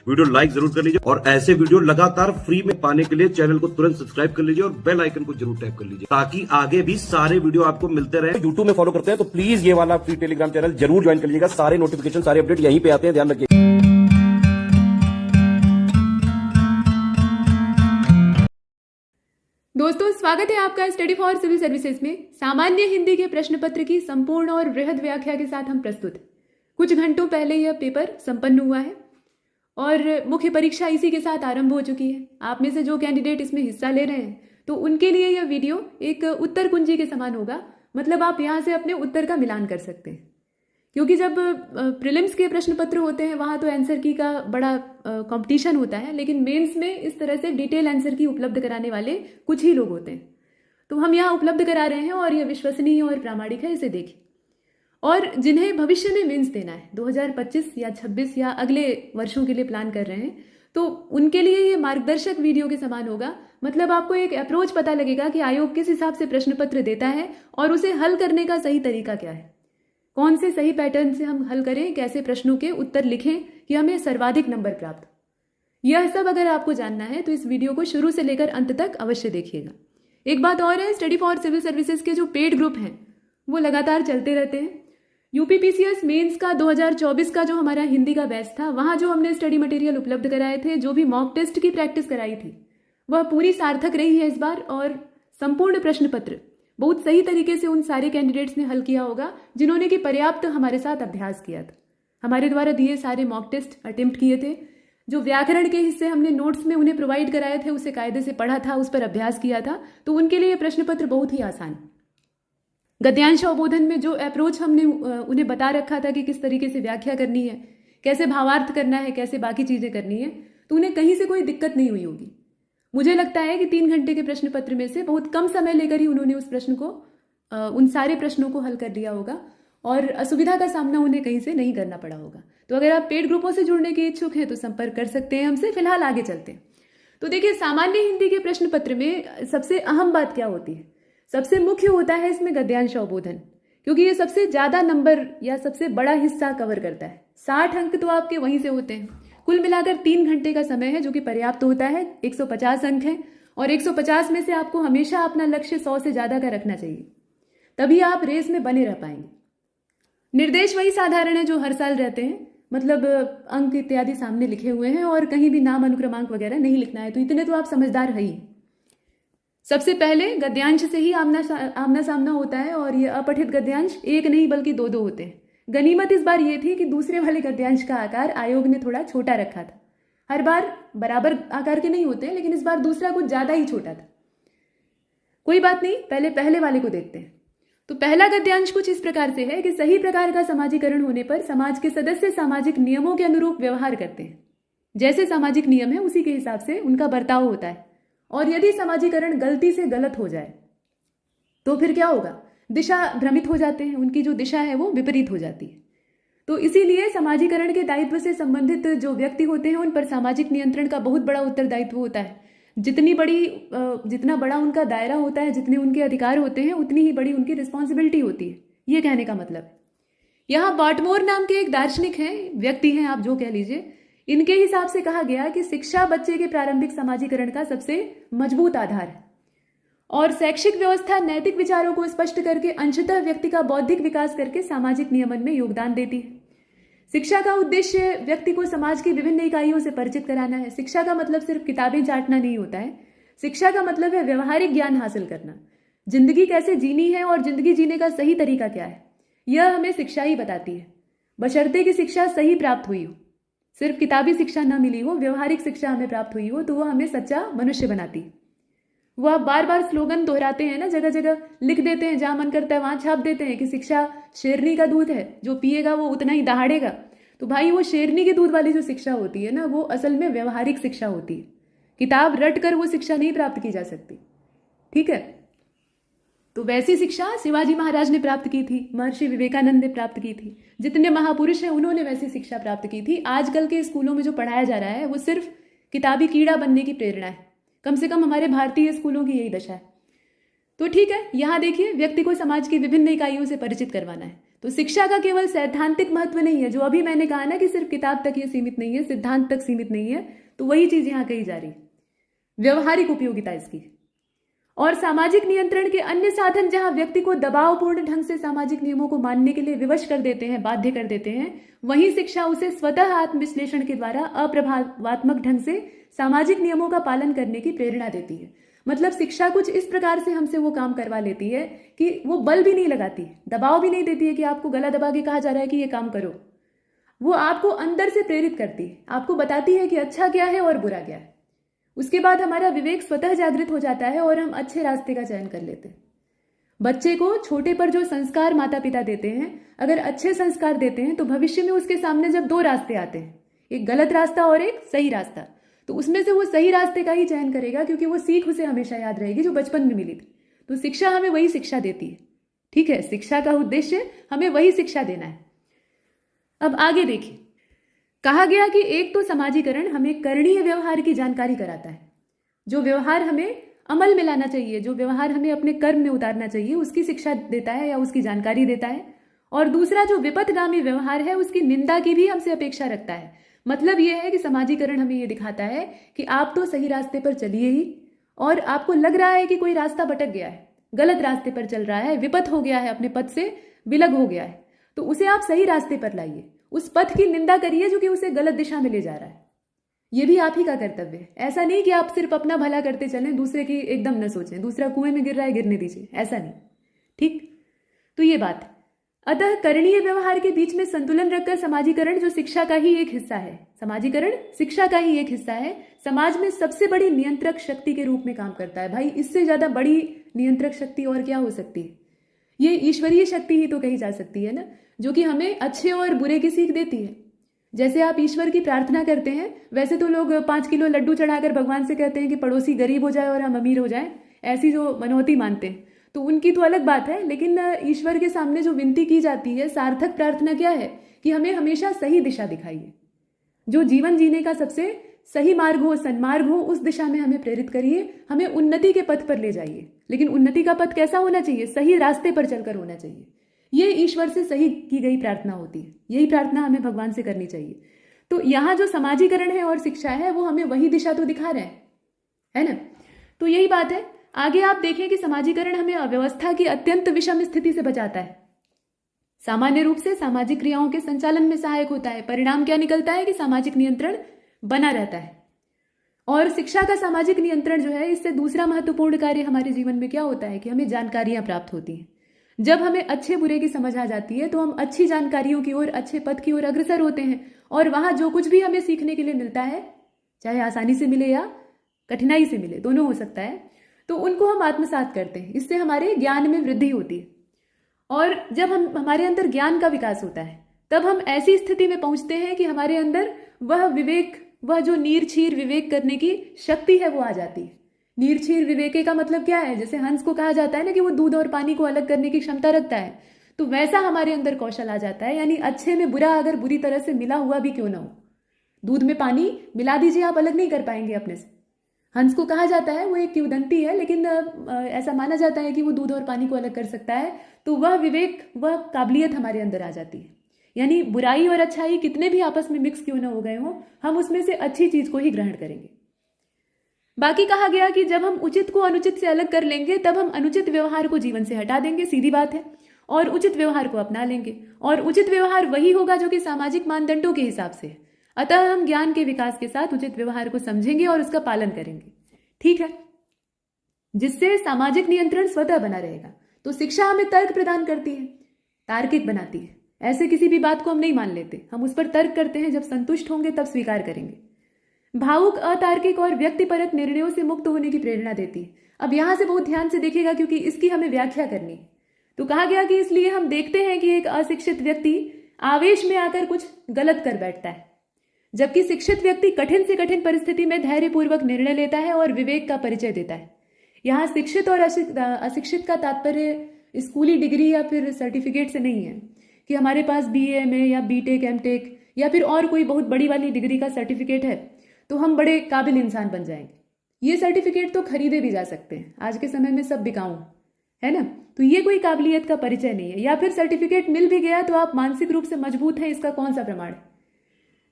Video like जरूर कर लीजिए और ऐसे वीडियो लगातार फ्री में पाने के लिए चैनल को तुरंत सब्सक्राइब कर लीजिए और बेल आइकन को जरूर टैप कर लीजिए ताकि आगे भी सारे वीडियो आपको मिलते रहे। यूट्यूब में फॉलो करते हैं तो प्लीज ये वाला फ्री टेलीग्राम चैनल जरूर ज्वाइन कर लीजिएगा। सारे नोटिफिकेशन सारे अपडेट यहीं पे आते हैं, ध्यान रखिए। दोस्तों, स्वागत है आपका स्टडी फॉर सिविल सर्विसेज में। सामान्य हिंदी के प्रश्न पत्र की संपूर्ण और वृहद व्याख्या के साथ हम प्रस्तुत हैं। कुछ घंटों पहले यह पेपर संपन्न हुआ है और मुख्य परीक्षा इसी के साथ आरंभ हो चुकी है। आप में से जो कैंडिडेट इसमें हिस्सा ले रहे हैं तो उनके लिए यह वीडियो एक उत्तर कुंजी के समान होगा। मतलब आप यहाँ से अपने उत्तर का मिलान कर सकते हैं, क्योंकि जब प्रीलिम्स के प्रश्न पत्र होते हैं वहाँ तो आंसर की का बड़ा कंपटीशन होता है, लेकिन मेंस में इस तरह से डिटेल आंसर की उपलब्ध कराने वाले कुछ ही लोग होते हैं। तो हम यहाँ उपलब्ध करा रहे हैं और यह विश्वसनीय और प्रामाणिक है, इसे देखिए। और जिन्हें भविष्य में मेंस देना है 2025 या 26 या अगले वर्षों के लिए प्लान कर रहे हैं तो उनके लिए ये मार्गदर्शक वीडियो के समान होगा। मतलब आपको एक अप्रोच पता लगेगा कि आयोग किस हिसाब से प्रश्न पत्र देता है और उसे हल करने का सही तरीका क्या है, कौन से सही पैटर्न से हम हल करें, कैसे प्रश्नों के उत्तर लिखें कि हमें सर्वाधिक नंबर प्राप्त। यह सब अगर आपको जानना है तो इस वीडियो को शुरू से लेकर अंत तक अवश्य देखिएगा। एक बात और है, स्टडी फॉर सिविल सर्विसेज के जो पेड ग्रुप हैं वो लगातार चलते रहते हैं। यूपीपीसीएस मेंस का 2024 का जो हमारा हिंदी का बैच था, वहाँ जो हमने स्टडी मटेरियल उपलब्ध कराए थे, जो भी मॉक टेस्ट की प्रैक्टिस कराई थी, वह पूरी सार्थक रही है इस बार। और संपूर्ण प्रश्न पत्र बहुत सही तरीके से उन सारे कैंडिडेट्स ने हल किया होगा जिन्होंने कि पर्याप्त हमारे साथ अभ्यास किया था। हमारे द्वारा दिए सारे मॉक टेस्ट अटेम्प्ट किए थे। जो व्याकरण के हिस्से हमने नोट्स में उन्हें प्रोवाइड कराए थे, उसे कायदे से पढ़ा था, उस पर अभ्यास किया था, तो उनके लिए प्रश्न पत्र बहुत ही आसान। गद्यांश अवबोधन में जो अप्रोच हमने उन्हें बता रखा था कि किस तरीके से व्याख्या करनी है, कैसे भावार्थ करना है, कैसे बाकी चीजें करनी है, तो उन्हें कहीं से कोई दिक्कत नहीं हुई होगी। मुझे लगता है कि 3 घंटे के प्रश्न पत्र में से बहुत कम समय लेकर ही उन्होंने उस प्रश्न को उन सारे प्रश्नों को हल कर दिया होगा और असुविधा का सामना उन्हें कहीं से नहीं करना पड़ा होगा। तो अगर आप पेड ग्रुपों से जुड़ने के इच्छुक हैं तो संपर्क कर सकते हैं हमसे। फिलहाल आगे चलते हैं। तो देखिए, सामान्य हिंदी के प्रश्न पत्र में सबसे अहम बात क्या होती है? सबसे मुख्य होता है इसमें गद्यांश अवबोधन, क्योंकि ये सबसे ज्यादा नंबर या सबसे बड़ा हिस्सा कवर करता है। 60 अंक तो आपके वहीं से होते हैं। कुल मिलाकर 3 घंटे का समय है, जो कि पर्याप्त होता है। 150 अंक हैं और 150 में से आपको हमेशा अपना लक्ष्य 100 से ज्यादा का रखना चाहिए, तभी आप रेस में बने रह पाएंगे। निर्देश वही साधारण है जो हर साल रहते हैं, मतलब अंक इत्यादि सामने लिखे हुए हैं और कहीं भी नाम अनुक्रमांक वगैरह नहीं लिखना है, तो इतने तो आप समझदार है ही। सबसे पहले गद्यांश से ही आमना सामना होता है और ये अपठित गद्यांश एक नहीं बल्कि 2 होते हैं। गनीमत इस बार ये थी कि दूसरे वाले गद्यांश का आकार आयोग ने थोड़ा छोटा रखा था। हर बार बराबर आकार के नहीं होते, लेकिन इस बार दूसरा कुछ ज्यादा ही छोटा था। कोई बात नहीं, पहले वाले को देखते हैं। तो पहला गद्यांश कुछ इस प्रकार से है कि सही प्रकार का समाजीकरण होने पर समाज के सदस्य सामाजिक नियमों के अनुरूप व्यवहार करते हैं। जैसे सामाजिक नियम है उसी के हिसाब से उनका बर्ताव होता है। और यदि समाजीकरण गलती से गलत हो जाए तो फिर क्या होगा? दिशा भ्रमित हो जाते हैं, उनकी जो दिशा है वो विपरीत हो जाती है। तो इसीलिए समाजीकरण के दायित्व से संबंधित जो व्यक्ति होते हैं उन पर सामाजिक नियंत्रण का बहुत बड़ा उत्तरदायित्व होता है। जितना बड़ा उनका दायरा होता है, जितने उनके अधिकार होते हैं, उतनी ही बड़ी उनकी रिस्पॉन्सिबिलिटी होती है। ये कहने का मतलब है। यहाँ बार्टमोर नाम के एक दार्शनिक हैं, व्यक्ति हैं, आप जो कह लीजिए, इनके हिसाब से कहा गया कि शिक्षा बच्चे के प्रारंभिक समाजीकरण का सबसे मजबूत आधार है और शैक्षिक व्यवस्था नैतिक विचारों को स्पष्ट करके अंशतः व्यक्ति का बौद्धिक विकास करके सामाजिक नियमन में योगदान देती है। शिक्षा का उद्देश्य व्यक्ति को समाज की विभिन्न इकाइयों से परिचित कराना है। शिक्षा का मतलब सिर्फ किताबें चाटना नहीं होता है। शिक्षा का मतलब है व्यवहारिक ज्ञान हासिल करना, जिंदगी कैसे जीनी है और जिंदगी जीने का सही तरीका क्या है, यह हमें शिक्षा ही बताती है, बशर्ते कि शिक्षा सही प्राप्त हुई हो। सिर्फ किताबी शिक्षा न मिली हो, व्यवहारिक शिक्षा हमें प्राप्त हुई हो, तो वह हमें सच्चा मनुष्य बनाती है। वो आप बार बार स्लोगन दोहराते हैं ना, जगह जगह लिख देते हैं, जहां मन करता है वहां छाप देते हैं कि शिक्षा शेरनी का दूध है, जो पिएगा वो उतना ही दहाड़ेगा। तो भाई, वो शेरनी के दूध वाली जो शिक्षा होती है ना, वो असल में व्यवहारिक शिक्षा होती है। किताब रट कर वो शिक्षा नहीं प्राप्त की जा सकती, ठीक है? तो वैसी शिक्षा शिवाजी महाराज ने प्राप्त की थी, महर्षि विवेकानंद ने प्राप्त की थी, जितने महापुरुष हैं उन्होंने वैसी शिक्षा प्राप्त की थी। आजकल के स्कूलों में जो पढ़ाया जा रहा है वो सिर्फ किताबी कीड़ा बनने की प्रेरणा है। कम से कम हमारे भारतीय स्कूलों की यही दशा है। तो ठीक है, यहाँ देखिए, व्यक्ति को समाज की विभिन्न इकाइयों से परिचित करवाना है। तो शिक्षा का केवल सैद्धांतिक महत्व नहीं है, जो अभी मैंने कहा ना कि सिर्फ किताब तक ये सीमित नहीं है, सिद्धांत तक सीमित नहीं है, तो वही चीज यहां कही जा रही है, व्यवहारिक उपयोगिता इसकी। और सामाजिक नियंत्रण के अन्य साधन जहां व्यक्ति को दबावपूर्ण ढंग से सामाजिक नियमों को मानने के लिए विवश कर देते हैं, बाध्य कर देते हैं, वहीं शिक्षा उसे स्वतः आत्मविश्लेषण के द्वारा अप्रभावात्मक ढंग से सामाजिक नियमों का पालन करने की प्रेरणा देती है। मतलब शिक्षा कुछ इस प्रकार से हमसे वो काम करवा लेती है कि वो बल भी नहीं लगाती, दबाव भी नहीं देती है कि आपको गला दबा के कहा जा रहा है कि ये काम करो। वो आपको अंदर से प्रेरित करती है, आपको बताती है कि अच्छा क्या है और बुरा क्या है। उसके बाद हमारा विवेक स्वतः जागृत हो जाता है और हम अच्छे रास्ते का चयन कर लेते हैं। बच्चे को छोटे पर जो संस्कार माता पिता देते हैं, अगर अच्छे संस्कार देते हैं तो भविष्य में उसके सामने जब दो रास्ते आते हैं, एक गलत रास्ता और एक सही रास्ता, तो उसमें से वो सही रास्ते का ही चयन करेगा, क्योंकि वो सीख उसे हमेशा याद रहेगी जो बचपन में मिली थी। तो शिक्षा हमें वही शिक्षा देती है। ठीक है, शिक्षा का उद्देश्य हमें वही शिक्षा देना है। अब आगे देखिए, कहा गया कि एक तो समाजीकरण हमें करणीय व्यवहार की जानकारी कराता है, जो व्यवहार हमें अमल में लाना चाहिए, जो व्यवहार हमें अपने कर्म में उतारना चाहिए, उसकी शिक्षा देता है या उसकी जानकारी देता है। और दूसरा जो विपथगामी व्यवहार है, उसकी निंदा की भी हमसे अपेक्षा रखता है। मतलब यह है कि समाजीकरण हमें यह दिखाता है कि आप तो सही रास्ते पर चलिए ही, और आपको लग रहा है कि कोई रास्ता भटक गया है, गलत रास्ते पर चल रहा है, विपथ हो गया है, अपने पथ से विलग हो गया है, तो उसे आप सही रास्ते पर लाइए, उस पथ की निंदा करिए जो कि उसे गलत दिशा में ले जा रहा है। यह भी आप ही का कर्तव्य है। ऐसा नहीं कि आप सिर्फ अपना भला करते चलें, दूसरे की एकदम न सोचें, दूसरा कुएं में गिर रहा है गिरने दीजिए, ऐसा नहीं। ठीक, तो ये बात। अतः करणीय व्यवहार के बीच में संतुलन रखकर समाजीकरण, जो शिक्षा का ही एक हिस्सा है, समाजीकरण शिक्षा का ही एक हिस्सा है, समाज में सबसे बड़ी नियंत्रक शक्ति के रूप में काम करता है। भाई, इससे ज्यादा बड़ी नियंत्रक शक्ति और क्या हो सकती है? ये ईश्वरीय शक्ति ही तो कही जा सकती है ना, जो कि हमें अच्छे और बुरे की सीख देती है। जैसे आप ईश्वर की प्रार्थना करते हैं, वैसे तो लोग 5 किलो लड्डू चढ़ाकर भगवान से कहते हैं कि पड़ोसी गरीब हो जाए और हम अमीर हो जाएं, ऐसी जो मनौती मानते हैं, तो उनकी तो अलग बात है। लेकिन ईश्वर के सामने जो विनती की जाती है, सार्थक प्रार्थना क्या है कि हमें हमेशा सही दिशा दिखाइए, जो जीवन जीने का सबसे सही मार्ग हो, सन्मार्ग हो, उस दिशा में हमें प्रेरित करिए, हमें उन्नति के पथ पर ले जाइए। लेकिन उन्नति का पथ कैसा होना चाहिए? सही रास्ते पर चलकर होना चाहिए। ये ईश्वर से सही की गई प्रार्थना होती है, यही प्रार्थना हमें भगवान से करनी चाहिए। तो यहाँ जो समाजीकरण है और शिक्षा है, वो हमें वही दिशा तो दिखा रहे हैं, है ना? तो यही बात है। आगे आप देखें कि समाजीकरण हमें अव्यवस्था की अत्यंत विषम स्थिति से बचाता है, सामान्य रूप से सामाजिक क्रियाओं के संचालन में सहायक होता है। परिणाम क्या निकलता है कि सामाजिक नियंत्रण बना रहता है। और शिक्षा का सामाजिक नियंत्रण जो है, इससे दूसरा महत्वपूर्ण कार्य हमारे जीवन में क्या होता है कि हमें जानकारियां प्राप्त होती हैं। जब हमें अच्छे बुरे की समझ आ जाती है, तो हम अच्छी जानकारियों की ओर, अच्छे पथ की ओर अग्रसर होते हैं, और वहां जो कुछ भी हमें सीखने के लिए मिलता है, चाहे आसानी से मिले या कठिनाई से मिले, दोनों हो सकता है, तो उनको हम आत्मसात करते हैं। इससे हमारे ज्ञान में वृद्धि होती है। और जब हमारे अंदर ज्ञान का विकास होता है, तब हम ऐसी स्थिति में पहुंचते हैं कि हमारे अंदर वह विवेक, वह जो नीरछीर विवेक करने की शक्ति है, वो आ जाती है। नीरछीर विवेके का मतलब क्या है? जैसे हंस को कहा जाता है ना कि वो दूध और पानी को अलग करने की क्षमता रखता है, तो वैसा हमारे अंदर कौशल आ जाता है। यानी अच्छे में बुरा अगर बुरी तरह से मिला हुआ भी क्यों ना हो, दूध में पानी मिला दीजिए, आप अलग नहीं कर पाएंगे अपने से। हंस को कहा जाता है, वो एक किंवदंती है, लेकिन ऐसा माना जाता है कि वो दूध और पानी को अलग कर सकता है। तो वह विवेक, वह काबिलियत हमारे अंदर आ जाती है। यानी बुराई और अच्छाई कितने भी आपस में मिक्स क्यों ना हो गए हो, हम उसमें से अच्छी चीज को ही ग्रहण करेंगे। बाकी कहा गया कि जब हम उचित को अनुचित से अलग कर लेंगे, तब हम अनुचित व्यवहार को जीवन से हटा देंगे, सीधी बात है, और उचित व्यवहार को अपना लेंगे। और उचित व्यवहार वही होगा जो कि सामाजिक मानदंडों के हिसाब से है। अतः हम ज्ञान के विकास के साथ उचित व्यवहार को समझेंगे और उसका पालन करेंगे, ठीक है, जिससे सामाजिक नियंत्रण स्वतः बना रहेगा। तो शिक्षा हमें तर्क प्रदान करती है, तार्किक बनाती है। ऐसे किसी भी बात को हम नहीं मान लेते, हम उस पर तर्क करते हैं, जब संतुष्ट होंगे तब स्वीकार करेंगे। भावुक, अतार्किक और व्यक्तिपरक निर्णयों से मुक्त होने की प्रेरणा देती है। अब यहां से बहुत ध्यान से देखिएगा, क्योंकि इसकी हमें व्याख्या करनी है। तो कहा गया कि इसलिए हम देखते हैं कि एक अशिक्षित व्यक्ति आवेश में आकर कुछ गलत कर बैठता है, जबकि शिक्षित व्यक्ति कठिन से कठिन परिस्थिति में धैर्यपूर्वक निर्णय लेता है और विवेक का परिचय देता है। यहाँ शिक्षित और अशिक्षित का तात्पर्य स्कूली डिग्री या फिर सर्टिफिकेट से नहीं है कि हमारे पास BA में या BTech MTech या फिर और कोई बहुत बड़ी वाली डिग्री का सर्टिफिकेट है तो हम बड़े काबिल इंसान बन जाएंगे। ये सर्टिफिकेट तो खरीदे भी जा सकते हैं, आज के समय में सब बिकाऊ है ना। तो ये कोई काबिलियत का परिचय नहीं है। या फिर सर्टिफिकेट मिल भी गया तो आप मानसिक रूप से मजबूत हैं, इसका कौन सा प्रमाण है।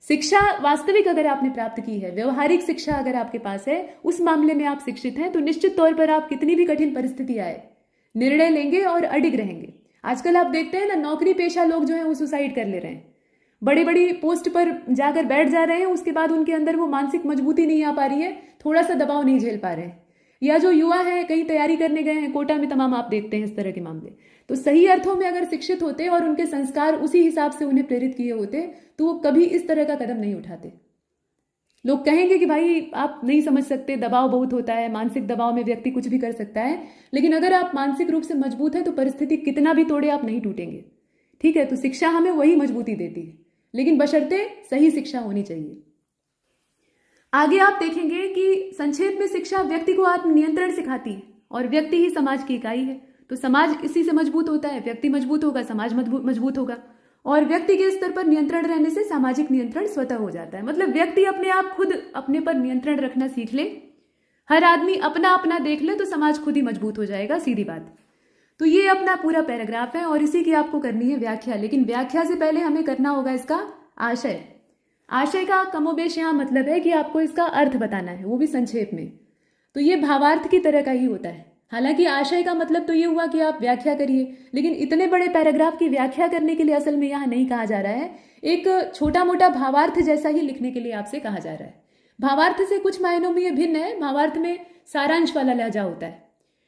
शिक्षा वास्तविक अगर आपने प्राप्त की है, व्यवहारिक शिक्षा अगर आपके पास है, उस मामले में आप शिक्षित हैं, तो निश्चित तौर पर आप कितनी भी कठिन परिस्थिति आए निर्णय लेंगे और अडिग रहेंगे। आजकल आप देखते हैं ना, नौकरी पेशा लोग जो है वो सुसाइड कर ले रहे हैं, बड़ी बड़ी पोस्ट पर जाकर बैठ जा रहे हैं, उसके बाद उनके अंदर वो मानसिक मजबूती नहीं आ पा रही है, थोड़ा सा दबाव नहीं झेल पा रहे हैं। या जो युवा है कहीं तैयारी करने गए हैं, कोटा में तमाम आप देखते हैं इस तरह के मामले। तो सही अर्थों में अगर शिक्षित होते और उनके संस्कार उसी हिसाब से उन्हें प्रेरित किए होते तो वो कभी इस तरह का कदम नहीं उठाते। लोग कहेंगे कि भाई आप नहीं समझ सकते, दबाव बहुत होता है, मानसिक दबाव में व्यक्ति कुछ भी कर सकता है, लेकिन अगर आप मानसिक रूप से मजबूत हैं तो परिस्थिति कितना भी तोड़े आप नहीं टूटेंगे। ठीक है, तो शिक्षा हमें वही मजबूती देती है, लेकिन बशर्ते सही शिक्षा होनी चाहिए। आगे आप देखेंगे कि संक्षेप में शिक्षा व्यक्ति को आत्मनियंत्रण सिखाती है और व्यक्ति ही समाज की इकाई है। तो समाज इसी से मजबूत होता है, व्यक्ति मजबूत होगा, समाज मजबूत होगा, और व्यक्ति के स्तर पर नियंत्रण रहने से सामाजिक नियंत्रण स्वतः हो जाता है। मतलब व्यक्ति अपने आप खुद अपने पर नियंत्रण रखना सीख ले, हर आदमी अपना अपना देख ले, तो समाज खुद ही मजबूत हो जाएगा, सीधी बात। तो ये अपना पूरा पैराग्राफ है और इसी की आपको करनी है व्याख्या। लेकिन व्याख्या से पहले हमें करना होगा इसका आशय। आशय का कमोबेश यहाँ मतलब है कि आपको इसका अर्थ बताना है, वो भी संक्षेप में। तो ये भावार्थ की तरह का ही होता है। हालांकि आशय का मतलब तो ये हुआ कि आप व्याख्या करिए, लेकिन इतने बड़े पैराग्राफ की व्याख्या करने के लिए असल में यहाँ नहीं कहा जा रहा है, एक छोटा मोटा भावार्थ जैसा ही लिखने के लिए आपसे कहा जा रहा है। भावार्थ से कुछ मायनों में ये भिन्न है। भावार्थ में सारांश वाला लहजा होता है,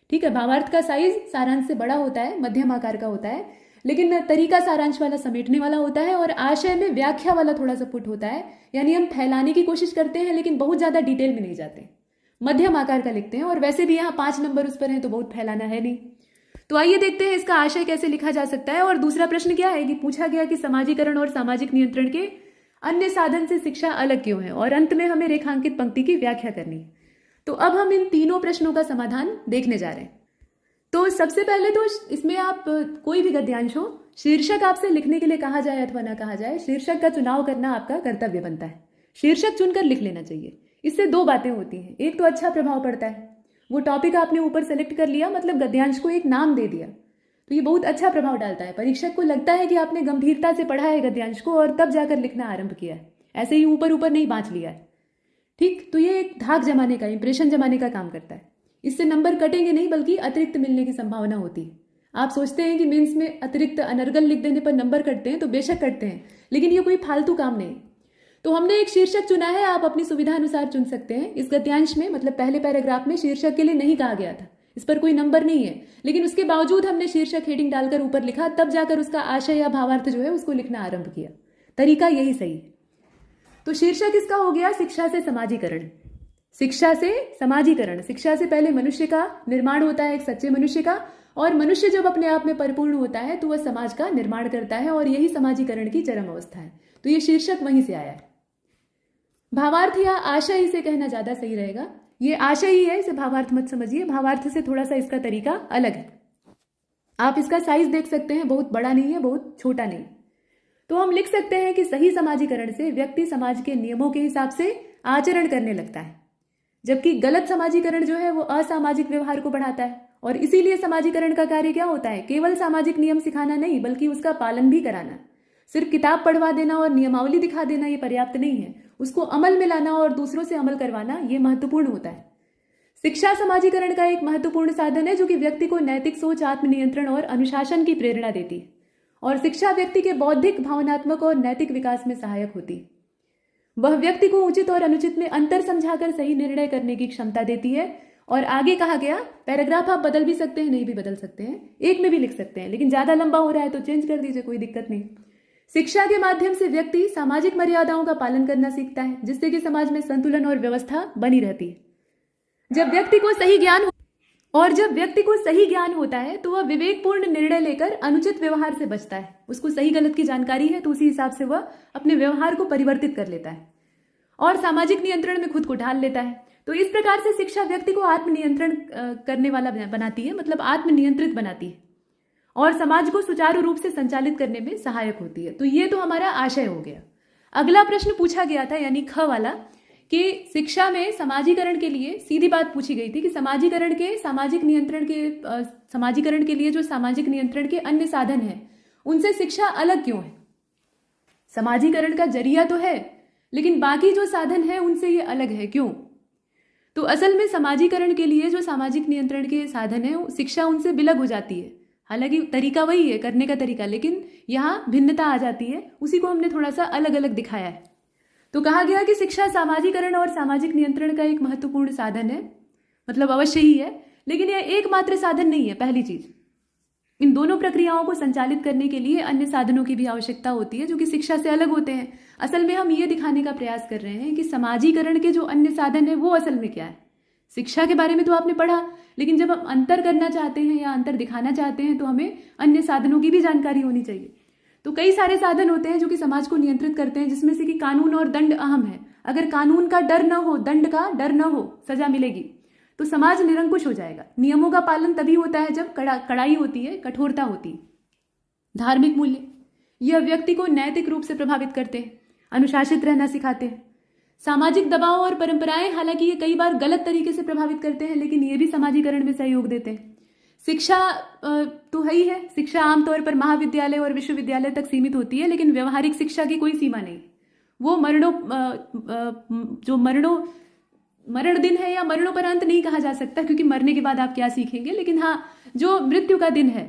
ठीक है। भावार्थ का साइज सारांश से बड़ा होता है, मध्यम आकार का होता है, लेकिन तरीका सारांश वाला समेटने वाला होता है। और आशय में व्याख्या वाला थोड़ा सा पुट होता है, यानी हम फैलाने की कोशिश करते हैं लेकिन बहुत ज्यादा डिटेल में नहीं जाते, मध्यम आकार का लिखते हैं। और वैसे भी यहाँ 5 नंबर उस पर हैं तो बहुत फैलाना है नहीं। तो आइए देखते हैं इसका आशय कैसे लिखा जा सकता है। और दूसरा प्रश्न क्या है कि पूछा गया कि समाजीकरण और सामाजिक नियंत्रण के अन्य साधन से शिक्षा अलग क्यों है, और अंत में हमें रेखांकित पंक्ति की व्याख्या करनी है। तो अब हम इन तीनों प्रश्नों का समाधान देखने जा रहे हैं। तो सबसे पहले तो इसमें आप कोई भी गद्यांश हो, शीर्षक आपसे लिखने के लिए कहा जाए अथवा ना कहा जाए, शीर्षक का चुनाव करना आपका कर्तव्य बनता है। शीर्षक चुनकर लिख लेना चाहिए। इससे 2 बातें होती हैं। एक तो अच्छा प्रभाव पड़ता है, वो टॉपिक आपने ऊपर सेलेक्ट कर लिया, मतलब गद्यांश को एक नाम दे दिया, तो ये बहुत अच्छा प्रभाव डालता है। परीक्षक को लगता है कि आपने गंभीरता से पढ़ा है गद्यांश को और तब जाकर लिखना आरंभ किया है, ऐसे ही ऊपर ऊपर नहीं बांच लिया है। ठीक, तो ये एक धाक जमाने का, इंप्रेशन जमाने का काम करता है। इससे नंबर कटेंगे नहीं बल्कि अतिरिक्त मिलने की संभावना होती है। आप सोचते हैं कि मेंस में अतिरिक्त अनर्गल लिख देने पर नंबर कटते हैं, तो बेशक कटते हैं, लेकिन ये कोई फालतू काम नहीं। तो हमने एक शीर्षक चुना है, आप अपनी सुविधा अनुसार चुन सकते हैं। इस गद्यांश में, मतलब पहले पैराग्राफ में, शीर्षक के लिए नहीं कहा गया था, इस पर कोई नंबर नहीं है, लेकिन उसके बावजूद हमने शीर्षक हेडिंग डालकर ऊपर लिखा, तब जाकर उसका आशय या भावार्थ जो है उसको लिखना आरंभ किया। तरीका यही सही है। तो शीर्षक इसका हो गया शिक्षा से समाजीकरण। शिक्षा से समाजीकरण, शिक्षा से पहले मनुष्य का निर्माण होता है, एक सच्चे मनुष्य का, और मनुष्य जब अपने आप में परिपूर्ण होता है तो वह समाज का निर्माण करता है, और यही समाजीकरण की चरम अवस्था है। तो ये शीर्षक वहीं से आया है। भावार्थ या आशय इसे कहना ज्यादा सही रहेगा। ये आशय ही है, इसे भावार्थ मत समझिए, भावार्थ से थोड़ा सा इसका तरीका अलग है। आप इसका साइज देख सकते हैं, बहुत बड़ा नहीं है, बहुत छोटा नहीं। तो हम लिख सकते हैं कि सही समाजीकरण से व्यक्ति समाज के नियमों के हिसाब से आचरण करने लगता है, जबकि गलत समाजीकरण जो है वो असामाजिक व्यवहार को बढ़ाता है। और इसीलिए समाजीकरण का कार्य क्या होता है, केवल सामाजिक नियम सिखाना नहीं बल्कि उसका पालन भी कराना। सिर्फ किताब पढ़वा देना और नियमावली दिखा देना ये पर्याप्त नहीं है, उसको अमल में लाना और दूसरों से अमल करवाना ये महत्वपूर्ण होता है। शिक्षा समाजीकरण का एक महत्वपूर्ण साधन है जो कि व्यक्ति को नैतिक सोच, आत्मनियंत्रण और अनुशासन की प्रेरणा देती है, और शिक्षा व्यक्ति के बौद्धिक, भावनात्मक और नैतिक विकास में सहायक होती है। वह व्यक्ति को उचित और अनुचित में अंतर समझाकर सही निर्णय करने की क्षमता देती है। और आगे कहा गया, पैराग्राफ आप बदल भी सकते हैं, नहीं भी बदल सकते हैं, एक में भी लिख सकते हैं, लेकिन ज्यादा लंबा हो रहा है तो चेंज कर दीजिए, कोई दिक्कत नहीं। शिक्षा के माध्यम से व्यक्ति सामाजिक मर्यादाओं का पालन करना सीखता है, जिससे कि समाज में संतुलन और व्यवस्था बनी रहती है। जब व्यक्ति को सही ज्ञान होता है तो वह विवेकपूर्ण निर्णय लेकर अनुचित व्यवहार से बचता है। उसको सही गलत की जानकारी है तो उसी हिसाब से वह अपने व्यवहार को परिवर्तित कर लेता है और सामाजिक नियंत्रण में खुद को ढाल लेता है। तो इस प्रकार से शिक्षा व्यक्ति को आत्मनियंत्रण करने वाला बनाती है, मतलब आत्मनियंत्रित बनाती है, और समाज को सुचारू रूप से संचालित करने में सहायक होती है। तो ये तो हमारा आशय हो गया। अगला प्रश्न पूछा गया था, यानी ख वाला, कि शिक्षा में समाजीकरण के लिए सीधी बात पूछी गई थी कि समाजीकरण के समाजीकरण के लिए जो सामाजिक नियंत्रण के अन्य साधन हैं उनसे शिक्षा अलग क्यों है। समाजीकरण का जरिया तो है, लेकिन बाकी जो साधन है उनसे ये अलग है, क्यों? तो असल में समाजीकरण के लिए जो सामाजिक नियंत्रण के साधन है शिक्षा उनसे विलग हो जाती है। हालांकि तरीका वही है करने का तरीका, लेकिन यहाँ भिन्नता आ जाती है। उसी को हमने थोड़ा सा अलग अलग दिखाया है। तो कहा गया कि शिक्षा समाजीकरण और सामाजिक नियंत्रण का एक महत्वपूर्ण साधन है, मतलब अवश्य ही है, लेकिन यह एकमात्र साधन नहीं है। पहली चीज, इन दोनों प्रक्रियाओं को संचालित करने के लिए अन्य साधनों की भी आवश्यकता होती है जो कि शिक्षा से अलग होते हैं। असल में हम ये दिखाने का प्रयास कर रहे हैं कि समाजीकरण के जो अन्य साधन है वो असल में क्या है। शिक्षा के बारे में तो आपने पढ़ा, लेकिन जब हम अंतर करना चाहते हैं या अंतर दिखाना चाहते हैं तो हमें अन्य साधनों की भी जानकारी होनी चाहिए। तो कई सारे साधन होते हैं जो कि समाज को नियंत्रित करते हैं, जिसमें से कि कानून और दंड अहम है। अगर कानून का डर न हो, दंड का डर न हो, सजा मिलेगी तो समाज निरंकुश हो जाएगा। नियमों का पालन तभी होता है जब कड़ाई होती है, कठोरता होती है। धार्मिक मूल्य यह व्यक्ति को नैतिक रूप से प्रभावित करते हैं, अनुशासित रहना सिखाते हैं। सामाजिक दबाव और परंपराएं हालांकि ये कई बार गलत तरीके से प्रभावित करते हैं, लेकिन ये भी समाजीकरण में सहयोग देते हैं। शिक्षा तो है ही है। शिक्षा आमतौर पर महाविद्यालय और विश्वविद्यालय तक सीमित होती है, लेकिन व्यवहारिक शिक्षा की कोई सीमा नहीं। वो मरण दिन है या मरणोपरांत नहीं कहा जा सकता, क्योंकि मरने के बाद आप क्या सीखेंगे, लेकिन हाँ जो मृत्यु का दिन है,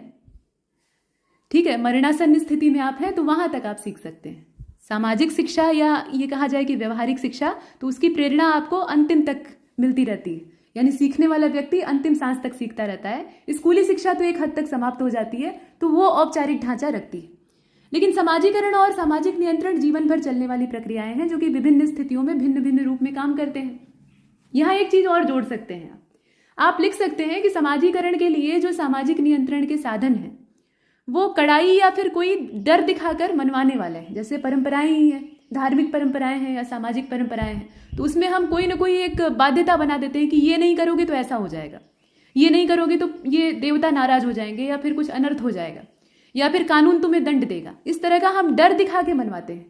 ठीक है, मरणासन्न स्थिति में आप हैं तो वहां तक आप सीख सकते हैं। सामाजिक शिक्षा या ये कहा जाए कि व्यवहारिक शिक्षा, तो उसकी प्रेरणा आपको अंतिम तक मिलती रहती है, यानी सीखने वाला व्यक्ति अंतिम सांस तक सीखता रहता है। स्कूली शिक्षा तो एक हद तक समाप्त हो जाती है, तो वो औपचारिक ढांचा रखती है। लेकिन समाजीकरण और सामाजिक नियंत्रण जीवन भर चलने वाली प्रक्रियाएं हैं जो कि विभिन्न स्थितियों में भिन्न भिन्न रूप में काम करते हैं। यहाँ एक चीज और जोड़ सकते हैं, आप लिख सकते हैं कि समाजीकरण के लिए जो सामाजिक नियंत्रण के साधन हैं वो कड़ाई या फिर कोई डर दिखाकर मनवाने वाले हैं। जैसे परंपराएं ही हैं, धार्मिक परंपराएं हैं या सामाजिक परंपराएं हैं, तो उसमें हम कोई ना कोई एक बाध्यता बना देते हैं कि ये नहीं करोगे तो ऐसा हो जाएगा, ये नहीं करोगे तो ये देवता नाराज हो जाएंगे, या फिर कुछ अनर्थ हो जाएगा, या फिर कानून तुम्हें दंड देगा। इस तरह का हम डर दिखा के मनवाते हैं।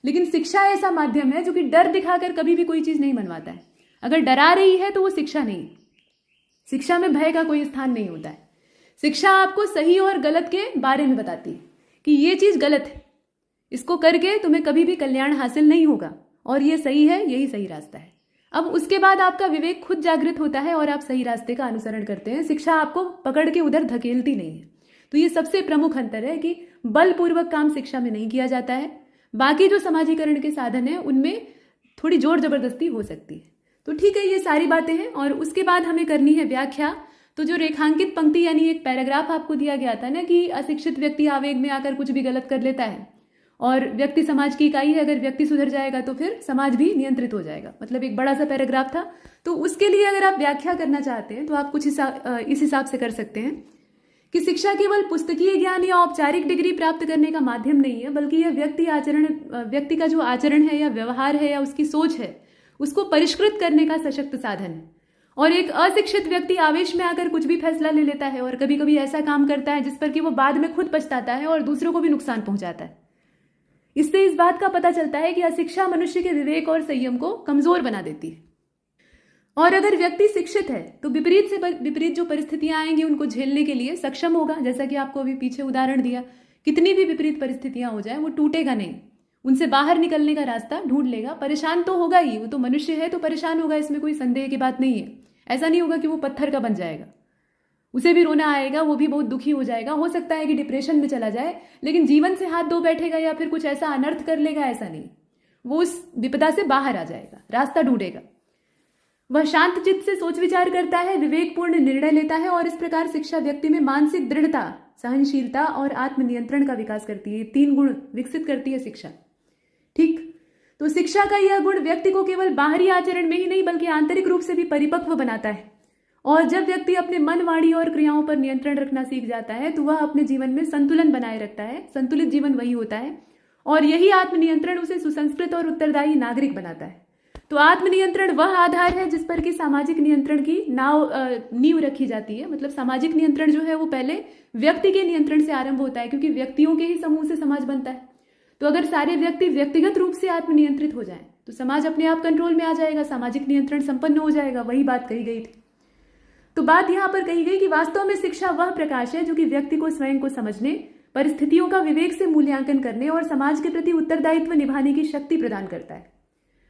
लेकिन शिक्षा ऐसा माध्यम है जो कि डर दिखाकर कभी भी कोई चीज नहीं मनवाता है। अगर डरा रही है तो वो शिक्षा नहीं। शिक्षा में भय का कोई स्थान नहीं होता है। शिक्षा आपको सही और गलत के बारे में बताती है कि ये चीज गलत है, इसको करके तुम्हें कभी भी कल्याण हासिल नहीं होगा, और ये सही है, यही सही रास्ता है। अब उसके बाद आपका विवेक खुद जागृत होता है और आप सही रास्ते का अनुसरण करते हैं। शिक्षा आपको पकड़ के उधर धकेलती नहीं है। तो ये सबसे प्रमुख अंतर है कि बलपूर्वक काम शिक्षा में नहीं किया जाता है। बाकी जो समाजीकरण के साधन है उनमें थोड़ी जोर जबरदस्ती हो सकती है। तो ठीक है, ये सारी बातें हैं। और उसके बाद हमें करनी है व्याख्या। तो जो रेखांकित पंक्ति यानी एक पैराग्राफ आपको दिया गया था ना कि अशिक्षित व्यक्ति आवेग में आकर कुछ भी गलत कर लेता है, और व्यक्ति समाज की इकाई है, अगर व्यक्ति सुधर जाएगा तो फिर समाज भी नियंत्रित हो जाएगा, मतलब एक बड़ा सा पैराग्राफ था। तो उसके लिए अगर आप व्याख्या करना चाहते हैं तो आप कुछ इस हिसाब से कर सकते हैं कि शिक्षा केवल पुस्तकीय ज्ञान या औपचारिक डिग्री प्राप्त करने का माध्यम नहीं है, बल्कि यह व्यक्ति का जो आचरण है या व्यवहार है या उसकी सोच है उसको परिष्कृत करने का सशक्त साधन है। और एक अशिक्षित व्यक्ति आवेश में आकर कुछ भी फैसला ले लेता है और कभी कभी ऐसा काम करता है जिस पर कि वो बाद में खुद पछताता है और दूसरों को भी नुकसान पहुंचाता है। इससे इस बात का पता चलता है कि अशिक्षा मनुष्य के विवेक और संयम को कमजोर बना देती है। और अगर व्यक्ति शिक्षित है तो विपरीत से विपरीत जो परिस्थितियां आएंगी उनको झेलने के लिए सक्षम होगा। जैसा कि आपको अभी पीछे उदाहरण दिया, कितनी भी विपरीत परिस्थितियां हो जाए वो टूटेगा नहीं, उनसे बाहर निकलने का रास्ता ढूंढ लेगा। परेशान तो होगा ही, वो तो मनुष्य है तो परेशान होगा, इसमें कोई संदेह की बात नहीं है। ऐसा नहीं होगा कि वो पत्थर का बन जाएगा, उसे भी रोना आएगा, वो भी बहुत दुखी हो जाएगा, हो सकता है कि डिप्रेशन में चला जाए, लेकिन जीवन से हाथ धो बैठेगा या फिर कुछ ऐसा अनर्थ कर लेगा, ऐसा नहीं। वो उस विपदा से बाहर आ जाएगा, रास्ता ढूंढेगा। वह शांत चित्त से सोच विचार करता है, विवेकपूर्ण निर्णय लेता है, और इस प्रकार शिक्षा व्यक्ति में मानसिक दृढ़ता, सहनशीलता और आत्मनियंत्रण का विकास करती है। 3 गुण विकसित करती है शिक्षा। ठीक, तो शिक्षा का यह गुण व्यक्ति को केवल बाहरी आचरण में ही नहीं बल्कि आंतरिक रूप से भी परिपक्व बनाता है। और जब व्यक्ति अपने मन, वाणी और क्रियाओं पर नियंत्रण रखना सीख जाता है तो वह अपने जीवन में संतुलन बनाए रखता है। संतुलित जीवन वही होता है, और यही आत्मनियंत्रण उसे सुसंस्कृत और उत्तरदायी नागरिक बनाता है। तो आत्मनियंत्रण वह आधार है जिस पर कि सामाजिक नियंत्रण की नींव रखी जाती है। मतलब सामाजिक नियंत्रण जो है वो पहले व्यक्ति के नियंत्रण से आरंभ होता है, क्योंकि व्यक्तियों के ही समूह से समाज बनता है। तो अगर सारे व्यक्ति व्यक्तिगत रूप से आत्मनियंत्रित हो जाएं तो समाज अपने आप कंट्रोल में आ जाएगा, सामाजिक नियंत्रण संपन्न हो जाएगा। वही बात कही गई थी। तो बात यहाँ पर कही गई कि वास्तव में शिक्षा वह प्रकाश है जो कि व्यक्ति को स्वयं को समझने, परिस्थितियों का विवेक से मूल्यांकन करने और समाज के प्रति उत्तरदायित्व निभाने की शक्ति प्रदान करता है।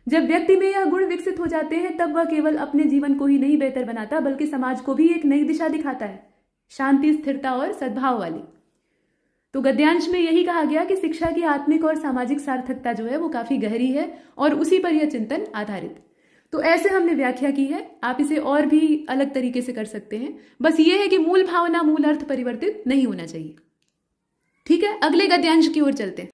जब व्यक्ति में यह गुण विकसित हो जाते हैं तब वह केवल अपने जीवन को ही नहीं बेहतर बनाता बल्कि समाज को भी एक नई दिशा दिखाता है, शांति, स्थिरता और सद्भाव वाली। तो गद्यांश में यही कहा गया कि शिक्षा की आत्मिक और सामाजिक सार्थकता जो है वो काफी गहरी है और उसी पर यह चिंतन आधारित। तो ऐसे हमने व्याख्या की है, आप इसे और भी अलग तरीके से कर सकते हैं। बस ये है कि मूल भावना, मूल अर्थ परिवर्तित नहीं होना चाहिए। ठीक है, अगले गद्यांश की ओर चलते हैं।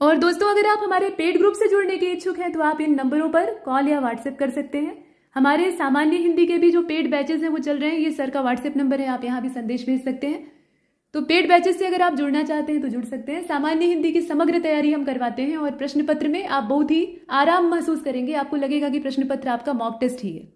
और दोस्तों, अगर आप हमारे पेड ग्रुप से जुड़ने के इच्छुक हैं तो आप इन नंबरों पर कॉल या व्हाट्सएप कर सकते हैं। हमारे सामान्य हिंदी के भी जो पेड बैचेस हैं वो चल रहे हैं, ये सर का व्हाट्सएप नंबर है, आप यहाँ भी संदेश भेज सकते हैं। तो पेड बैचेस से अगर आप जुड़ना चाहते हैं तो जुड़ सकते हैं। सामान्य हिंदी की समग्र तैयारी हम करवाते हैं और प्रश्न पत्र में आप बहुत ही आराम महसूस करेंगे। आपको लगेगा कि प्रश्न पत्र आपका मॉक टेस्ट ही है।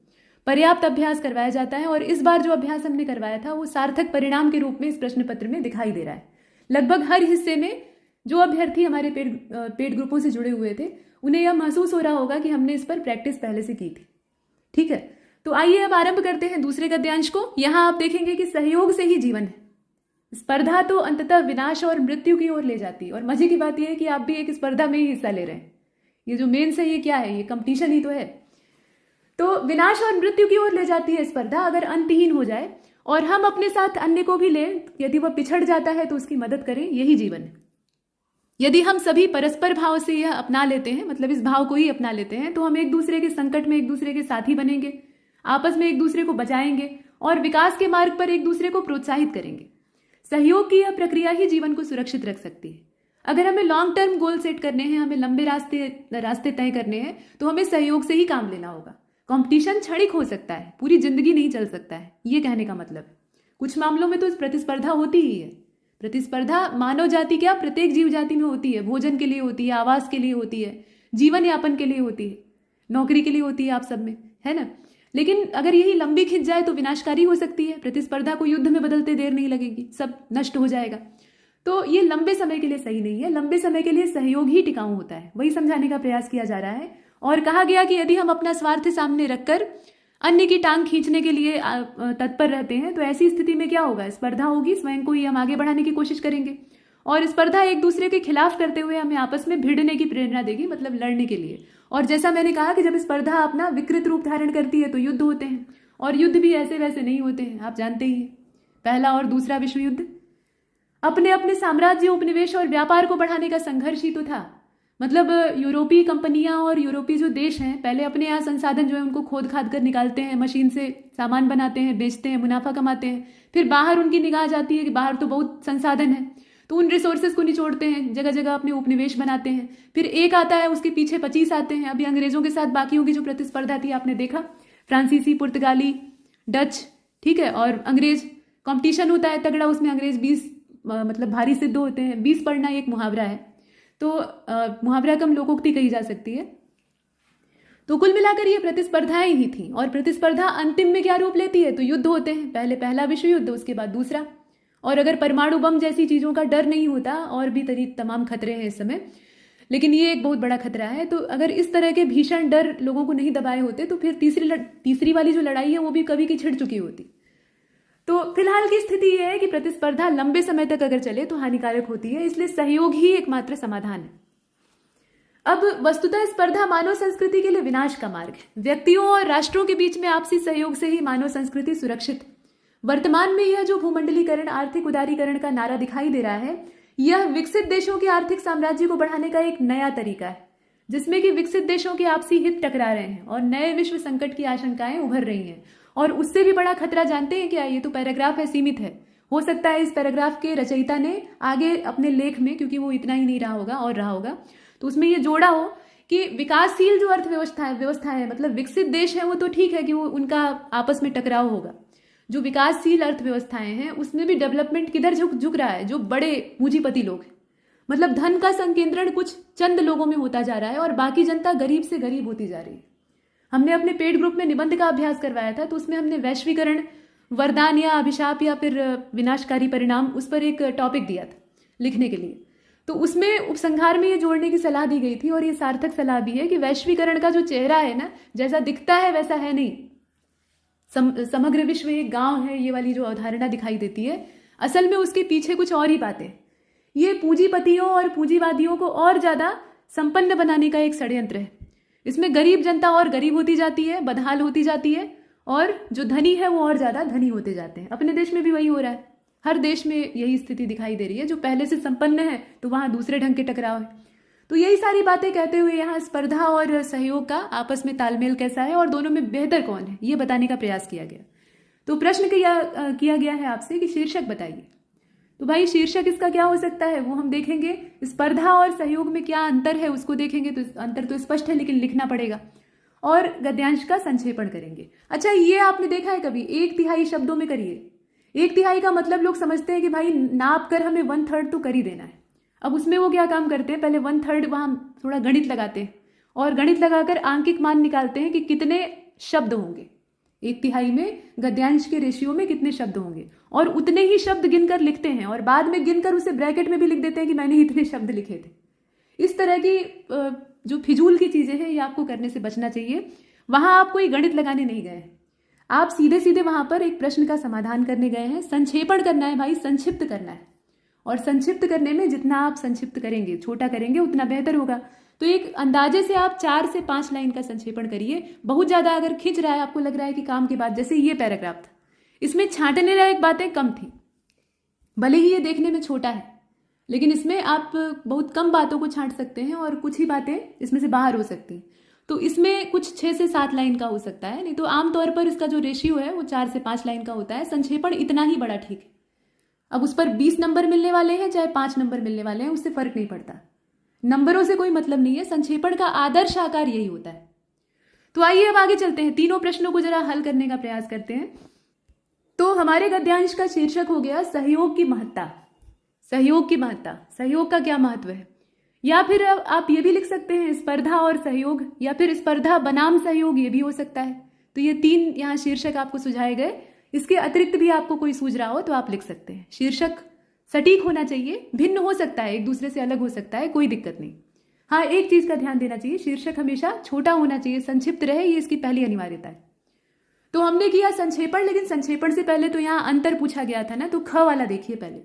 पर्याप्त अभ्यास करवाया जाता है और इस बार जो अभ्यास हमने करवाया था वो सार्थक परिणाम के रूप में इस प्रश्न पत्र में दिखाई दे रहा है। लगभग हर हिस्से में जो अभ्यर्थी हमारे पेड ग्रुपों से जुड़े हुए थे उन्हें यह महसूस हो रहा होगा कि हमने इस पर प्रैक्टिस पहले से की थी। ठीक है, तो आइए अब आरंभ करते हैं दूसरे गद्यांश को। यहाँ आप देखेंगे कि सहयोग से ही जीवन है। स्पर्धा तो अंततः विनाश और मृत्यु की ओर ले जाती है। और मजे की बात यह है कि आप भी एक स्पर्धा में ही हिस्सा ले रहे हैं। ये जो मेंस है ये क्या है? ये कंपटीशन ही तो है। तो विनाश और मृत्यु की ओर ले जाती है स्पर्धा अगर अंतहीन हो जाए और हम अपने साथ अन्य को भी लें। यदि वह पिछड़ जाता है तो उसकी मदद करें, यही जीवन है। यदि हम सभी परस्पर भाव से यह अपना लेते हैं, मतलब इस भाव को ही अपना लेते हैं, तो हम एक दूसरे के संकट में एक दूसरे के साथी बनेंगे, आपस में एक दूसरे को बचाएंगे और विकास के मार्ग पर एक दूसरे को प्रोत्साहित करेंगे। सहयोग की यह प्रक्रिया ही जीवन को सुरक्षित रख सकती है। अगर हमें लॉन्ग टर्म गोल सेट करने हैं, हमें लंबे रास्ते तय करने हैं, तो हमें सहयोग से ही काम लेना होगा। कंपटीशन क्षणिक हो सकता है, पूरी जिंदगी नहीं चल सकता है, ये कहने का मतलब है। कुछ मामलों में तो प्रतिस्पर्धा होती ही है। प्रतिस्पर्धा मानव जाति क्या, प्रत्येक जीव जाति में होती है। भोजन के लिए होती है, आवास के लिए होती है, जीवन यापन के लिए होती है, नौकरी के लिए होती है, आप सब में है ना। लेकिन अगर यही लंबी खिंच जाए तो विनाशकारी हो सकती है। प्रतिस्पर्धा को युद्ध में बदलते देर नहीं लगेगी, सब नष्ट हो जाएगा। तो ये लंबे समय के लिए सही नहीं है। लंबे समय के लिए सहयोग ही टिकाऊ होता है, वही समझाने का प्रयास किया जा रहा है। और कहा गया कि यदि हम अपना स्वार्थ सामने रखकर अन्य की टांग खींचने के लिए तत्पर रहते हैं तो ऐसी स्थिति में क्या होगा? स्पर्धा होगी, स्वयं को ही हम आगे बढ़ाने की कोशिश करेंगे और स्पर्धा एक दूसरे के खिलाफ करते हुए हमें आपस में भिड़ने की प्रेरणा देगी, मतलब लड़ने के लिए। और जैसा मैंने कहा कि जब स्पर्धा अपना विकृत रूप धारण करती है तो युद्ध होते हैं, और युद्ध भी ऐसे वैसे नहीं होते हैं, आप जानते ही हैं। पहला और दूसरा विश्व युद्ध अपने अपने साम्राज्य, उपनिवेश और व्यापार को बढ़ाने का संघर्ष ही तो था। मतलब यूरोपीय कंपनियां और यूरोपीय जो देश हैं पहले अपने यहाँ संसाधन जो है उनको खोद खाद कर निकालते हैं, मशीन से सामान बनाते हैं, बेचते हैं, मुनाफा कमाते हैं। फिर बाहर उनकी निगाह जाती है कि बाहर तो बहुत संसाधन है, तो उन रिसोर्सेज को निचोड़ते हैं, जगह जगह अपने उपनिवेश बनाते हैं। फिर एक आता है, उसके पीछे 25 आते हैं। अभी अंग्रेजों के साथ बाकियों की जो प्रतिस्पर्धा थी आपने देखा, फ्रांसीसी, पुर्तगाली, डच, ठीक है, और अंग्रेज कॉम्पिटिशन होता है तगड़ा, उसमें अंग्रेज 20 मतलब भारी सिद्ध होते हैं। 20 पढ़ना एक मुहावरा है, तो मुहावरा कम लोकोक्ति कही जा सकती है। तो कुल मिलाकर ये प्रतिस्पर्धाएं ही थी। और प्रतिस्पर्धा अंतिम में क्या रूप लेती है? तो युद्ध होते हैं, पहले पहला विश्व युद्ध, उसके बाद दूसरा। और अगर परमाणु बम जैसी चीजों का डर नहीं होता, और भी तमाम खतरे हैं इस समय, लेकिन ये एक बहुत बड़ा खतरा है। तो अगर इस तरह के भीषण डर लोगों को नहीं दबाए होते तो फिर तीसरी वाली जो लड़ाई है वो भी कभी की छिड़ चुकी होती। तो फिलहाल की स्थिति यह है कि प्रतिस्पर्धा लंबे समय तक अगर चले तो हानिकारक होती है, इसलिए सहयोग ही एकमात्र समाधान है। अब वस्तुतः स्पर्धा मानव संस्कृति के लिए विनाश का मार्ग है। व्यक्तियों और राष्ट्रों के बीच में आपसी सहयोग से ही मानव संस्कृति सुरक्षित। वर्तमान में यह जो भूमंडलीकरण, आर्थिक उदारीकरण का नारा दिखाई दे रहा है, यह विकसित देशों के आर्थिक साम्राज्य को बढ़ाने का एक नया तरीका है, जिसमें कि विकसित देशों के आपसी हित टकरा रहे हैं और नए विश्व संकट की आशंकाएं उभर रही हैं। और उससे भी बड़ा खतरा जानते हैं क्या? ये तो पैराग्राफ है, सीमित है। हो सकता है इस पैराग्राफ के रचयिता ने आगे अपने लेख में, क्योंकि वो इतना ही नहीं रहा होगा और रहा होगा, तो उसमें ये जोड़ा हो कि विकासशील जो व्यवस्था है, मतलब विकसित देश है, वो तो ठीक है कि वो उनका आपस में टकराव होगा। जो विकासशील अर्थव्यवस्थाएं हैं उसमें भी डेवलपमेंट किधर झुक रहा है? जो बड़े पूंजीपति लोग हैं, मतलब धन का संकेंद्रण कुछ चंद लोगों में होता जा रहा है और बाकी जनता गरीब से गरीब होती जा रही है। हमने अपने पेड ग्रुप में निबंध का अभ्यास करवाया था, तो उसमें हमने वैश्वीकरण, वरदान या अभिशाप या फिर विनाशकारी परिणाम, उस पर एक टॉपिक दिया था लिखने के लिए। तो उसमें उपसंहार में ये जोड़ने की सलाह दी गई थी, और ये सार्थक सलाह भी है कि वैश्वीकरण का जो चेहरा है ना, जैसा दिखता है वैसा है नहीं। समग्र विश्व एक गांव है, ये वाली जो अवधारणा दिखाई देती है, असल में उसके पीछे कुछ और ही बातें। ये पूंजीपतियों और पूंजीवादियों को और ज्यादा संपन्न बनाने का एक षड्यंत्र है। इसमें गरीब जनता और गरीब होती जाती है, बदहाल होती जाती है, और जो धनी है वो और ज्यादा धनी होते जाते हैं। अपने देश में भी वही हो रहा है, हर देश में यही स्थिति दिखाई दे रही है। जो पहले से संपन्न है तो वहां दूसरे ढंग के टकराव है। तो यही सारी बातें कहते हुए यहाँ स्पर्धा और सहयोग का आपस में तालमेल कैसा है और दोनों में बेहतर कौन है, ये बताने का प्रयास किया गया। तो प्रश्न किया गया है आपसे कि शीर्षक बताइए। तो भाई शीर्षक इसका क्या हो सकता है वो हम देखेंगे। स्पर्धा और सहयोग में क्या अंतर है उसको देखेंगे, तो अंतर तो स्पष्ट है लेकिन लिखना पड़ेगा। और गद्यांश का संक्षेपण करेंगे। अच्छा, ये आपने देखा है कभी 1/3 शब्दों में करिए। 1/3 का मतलब लोग समझते हैं कि भाई नाप कर हमें 1/3 तो कर ही देना है। अब उसमें वो क्या काम करते हैं, पहले 1/3 वहां थोड़ा गणित लगाते हैं और गणित लगाकर आंकिक मान निकालते हैं कि कितने शब्द होंगे 1/3 में, गद्यांश के रेशियो में कितने शब्द होंगे, और उतने ही शब्द गिनकर लिखते हैं और बाद में गिनकर उसे ब्रैकेट में भी लिख देते हैं कि मैंने इतने शब्द लिखे थे। इस तरह की जो फिजूल की चीजें हैं ये आपको करने से बचना चाहिए। वहां आप कोई गणित लगाने नहीं गए हैं, आप सीधे सीधे वहां पर एक प्रश्न का समाधान करने गए हैं। संक्षेपण करना है भाई, संक्षिप्त करना है, और संक्षिप्त करने में जितना आप संक्षिप्त करेंगे, छोटा करेंगे, उतना बेहतर होगा। तो एक अंदाजे से आप 4 से 5 लाइन का संक्षेपण करिए। बहुत ज्यादा अगर खिंच रहा है, आपको लग रहा है कि काम के बाद, जैसे ये पैराग्राफ था, इसमें छांटने लायक बातें कम थी, भले ही ये देखने में छोटा है, लेकिन इसमें आप बहुत कम बातों को छांट सकते हैं और कुछ ही बातें इसमें से बाहर हो सकती हैं। तो इसमें कुछ 6 से 7 लाइन का हो सकता है, नहीं तो आमतौर पर इसका जो रेशियो है वो 4 से 5 लाइन का होता है। संक्षेपण इतना ही बड़ा ठीक है। अब उस पर 20 नंबर मिलने वाले हैं चाहे 5 नंबर मिलने वाले हैं, उससे फर्क नहीं पड़ता, नंबरों से कोई मतलब नहीं है। संक्षेपण का आदर्श आकार यही होता है। तो आइए अब आगे चलते हैं, तीनों प्रश्नों को जरा हल करने का प्रयास करते हैं। तो हमारे गद्यांश का शीर्षक हो गया सहयोग की महत्ता। सहयोग की महत्ता, सहयोग का क्या महत्व है, या फिर आप ये भी लिख सकते हैं स्पर्धा और सहयोग, या फिर स्पर्धा बनाम सहयोग, ये भी हो सकता है। तो ये 3 यहाँ शीर्षक आपको सुझाए गए। इसके अतिरिक्त भी आपको कोई सूझ रहा हो तो आप लिख सकते हैं। शीर्षक सटीक होना चाहिए, भिन्न हो सकता है, एक दूसरे से अलग हो सकता है, कोई दिक्कत नहीं। हाँ, एक चीज का ध्यान देना चाहिए, शीर्षक हमेशा छोटा होना चाहिए, संक्षिप्त रहे, ये इसकी पहली अनिवार्यता है। तो हमने किया संक्षेपण, लेकिन संक्षेपण से पहले तो यहाँ अंतर पूछा गया था ना, तो ख वाला देखिए पहले,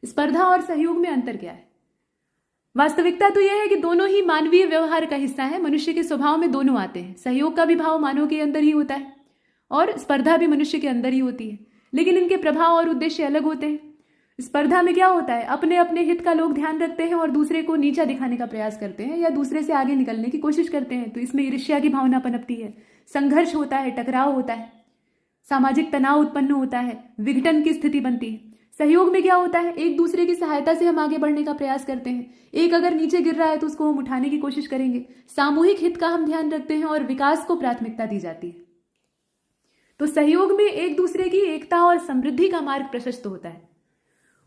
स्पर्धा और सहयोग में अंतर क्या है। वास्तविकता तो यह है कि दोनों ही मानवीय व्यवहार का हिस्सा है, मनुष्य के स्वभाव में दोनों आते हैं। सहयोग का भी भाव मानव के अंदर ही होता है और स्पर्धा भी मनुष्य के अंदर ही होती है, लेकिन इनके प्रभाव और उद्देश्य अलग होते हैं। स्पर्धा में क्या होता है, अपने अपने हित का लोग ध्यान रखते हैं और दूसरे को नीचा दिखाने का प्रयास करते हैं या दूसरे से आगे निकलने की कोशिश करते हैं। तो इसमें ईर्ष्या की भावना पनपती है, संघर्ष होता है, टकराव होता है, सामाजिक तनाव उत्पन्न होता है, विघटन की स्थिति बनती है। सहयोग में क्या होता है, एक दूसरे की सहायता से हम आगे बढ़ने का प्रयास करते हैं। एक अगर नीचे गिर रहा है तो उसको हम उठाने की कोशिश करेंगे, सामूहिक हित का हम ध्यान रखते हैं और विकास को प्राथमिकता दी जाती है। तो सहयोग में एक दूसरे की एकता और समृद्धि का मार्ग प्रशस्त होता है,